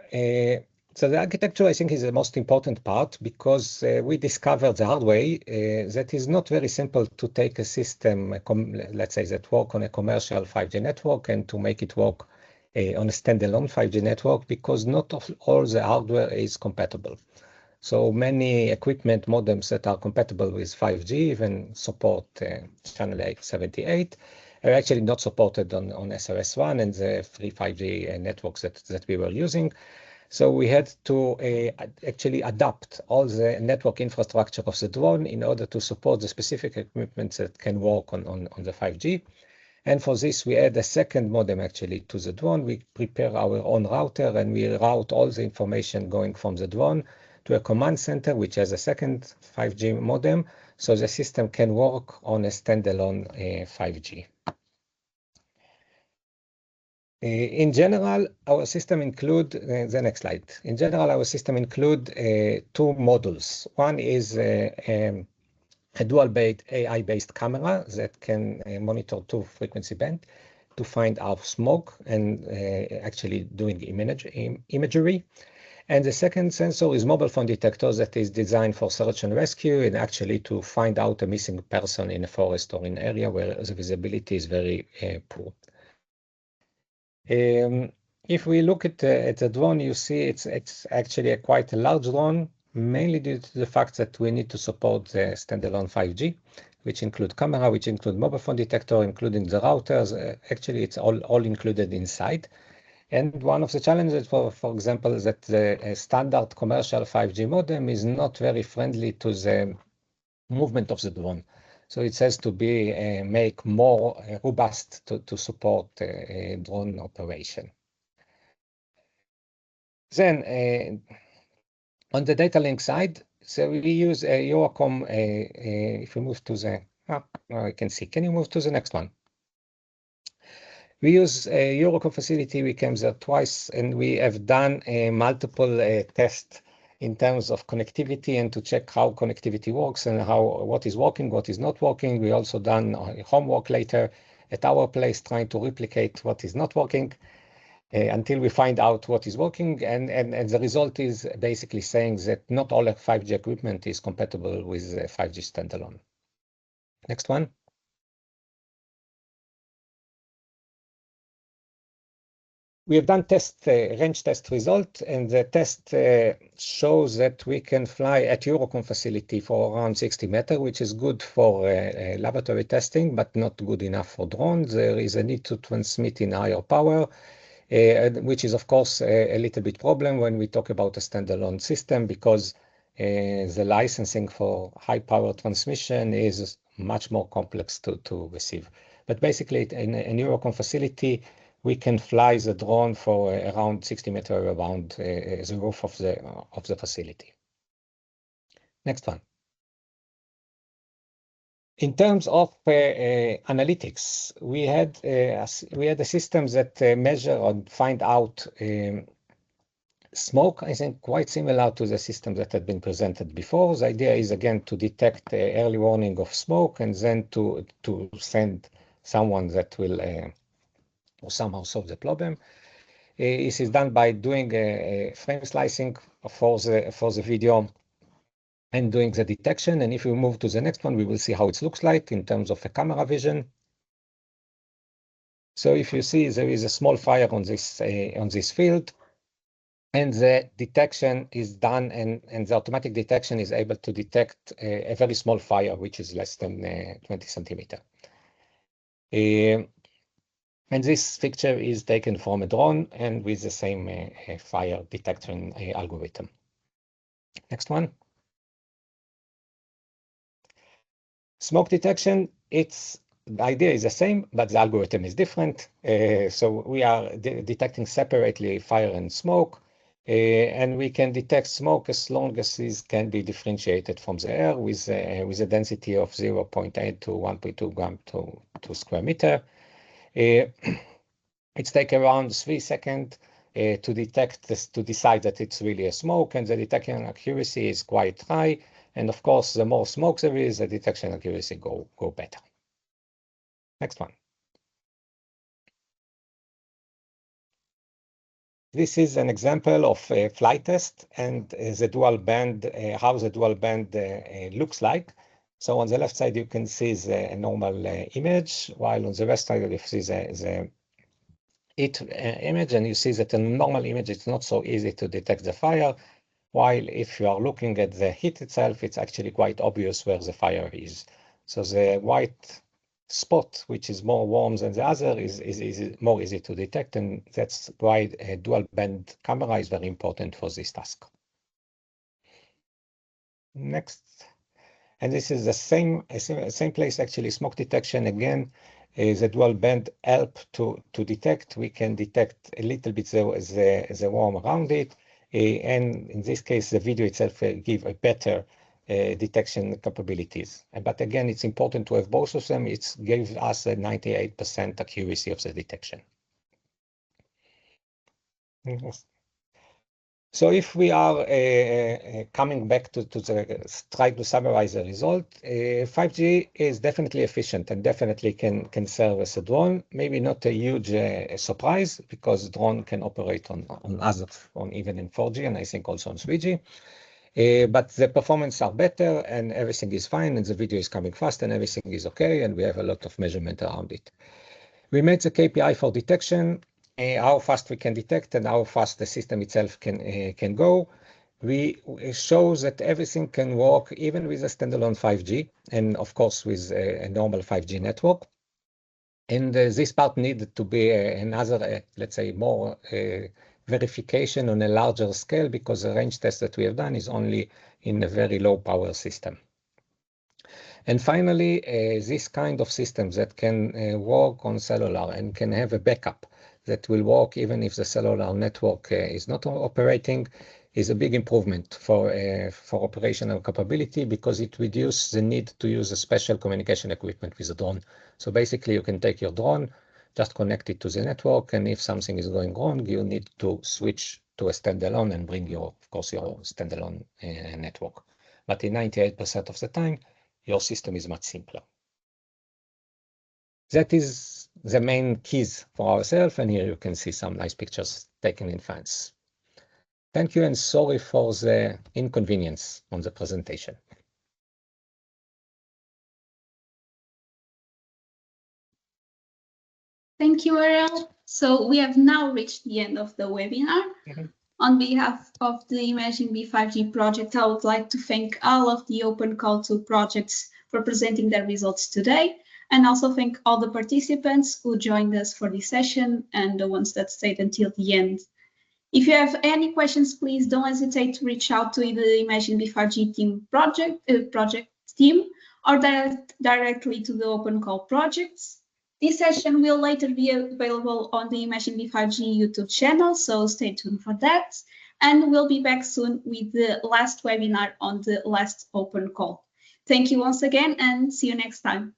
P: the architecture, I think, is the most important part, because we discovered the hard way that is not very simple to take a system, let's say, that work on a commercial 5G network and to make it work on a standalone 5G network, because not all the hardware is compatible. So many equipment modems that are compatible with 5G even support channel 878, are actually not supported on SRS-1 and the free 5G networks that we were using. So we had to actually adapt all the network infrastructure of the drone in order to support the specific equipment that can work on the 5G. And for this, we add a second modem actually to the drone. We prepare our own router and we route all the information going from the drone to a command center, which has a second 5G modem, so the system can work on a standalone 5G. In general, our system include, the next slide. In general, our system include two modules. One is a dual-based AI-based camera that can monitor two frequency band to find out smoke and actually doing imagery. And the second sensor is mobile phone detector that is designed for search and rescue and actually to find out a missing person in a forest or in an area where the visibility is very poor. If we look at the drone, you see it's actually a quite a large drone, mainly due to the fact that we need to support the standalone 5G, which include camera, which include mobile phone detector, including the routers. Actually, it's all included inside. And one of the challenges, for example, is that the standard commercial 5G modem is not very friendly to the movement of the drone. So it has to be make more robust to support drone operation. Then on the data link side, so we use a Eurocom. If we move to the, now I can see. Can you move to the next one? We use a Eurocom facility. We came there twice, and we have done multiple tests in terms of connectivity and to check how connectivity works and what is working, what is not working. We also done homework later at our place trying to replicate what is not working until we find out what is working. And the result is basically saying that not all 5G equipment is compatible with 5G standalone. Next one. We have done range test result, and the test shows that we can fly at Eurocom facility for around 60 meters, which is good for laboratory testing, but not good enough for drones. There is a need to transmit in higher power, which is of course a little bit problem when we talk about a standalone system, because the licensing for high power transmission is much more complex to receive. But basically in a Eurocom facility, we can fly the drone for around 60 meters around the roof of the facility. Next one. In terms of analytics, we had a system that measure and find out smoke. I think quite similar to the system that had been presented before. The idea is again to detect early warning of smoke and then to send someone that will or somehow solve the problem. This is done by doing a frame slicing for the video and doing the detection. And if we move to the next one, we will see how it looks like in terms of a camera vision. So if you see, there is a small fire on this field, and the detection is done, and the automatic detection is able to detect a very small fire, which is less than 20 centimeters. And this picture is taken from a drone and with the same fire detection algorithm. Next one. Smoke detection, the idea is the same, but the algorithm is different. So we are detecting separately fire and smoke, and we can detect smoke as long as this can be differentiated from the air with a density of 0.8 to 1.2 gram to square meter. It takes around 3 seconds to detect this, to decide that it's really a smoke, and the detection accuracy is quite high. And of course, the more smoke there is, the detection accuracy go better. Next one. This is an example of a flight test and the dual band, how the dual band looks like. So on the left side, you can see the normal image, while on the right side, you see the image, and you see that a normal image, it's not so easy to detect the fire, while if you are looking at the heat itself, it's actually quite obvious where the fire is. So the white spot, which is more warm than the other, is more easy to detect, and that's why a dual band camera is very important for this task. Next. And this is the same place, actually, smoke detection. Again, is a dual band help to detect. We can detect a little bit the worm around it. And in this case, the video itself give a better detection capabilities. But again, it's important to have both of them. It gives us a 98% accuracy of the detection. So if we are coming back to try to summarize the result, 5G is definitely efficient and definitely can serve as a drone. Maybe not a huge surprise, because drone can operate on even in 4G, and I think also on 3G. But the performance are better, and everything is fine, and the video is coming fast, and everything is okay, and we have a lot of measurement around it. We made the KPI for detection, how fast we can detect and how fast the system itself can go. We show that everything can work even with a standalone 5G, and of course with a normal 5G network. And this part needed to be another, let's say, more verification on a larger scale, because the range test that we have done is only in a very low power system. And finally, this kind of systems that can work on cellular and can have a backup that will work even if the cellular network is not operating is a big improvement for operational capability, because it reduces the need to use a special communication equipment with a drone. So basically, you can take your drone, just connect it to the network, and if something is going wrong, you need to switch to a standalone and bring of course, your standalone network. But in 98% of the time, your system is much simpler. That is the main keys for ourselves, and here you can see some nice pictures taken in France. Thank you, and sorry for the inconvenience on the presentation.
A: Thank you, Ariel. So we have now reached the end of the webinar. On behalf of the IMAGINE-B5G project, I would like to thank all of the Open Call 2 projects for presenting their results today, and also thank all the participants who joined us for this session and the ones that stayed until the end. If you have any questions, please don't hesitate to reach out to either the IMAGINE-B5G team project team, or directly to the Open Call projects. This session will later be available on the IMAGINE-B5G YouTube channel, so stay tuned for that. And we'll be back soon with the last webinar on the last Open Call. Thank you once again, and see you next time.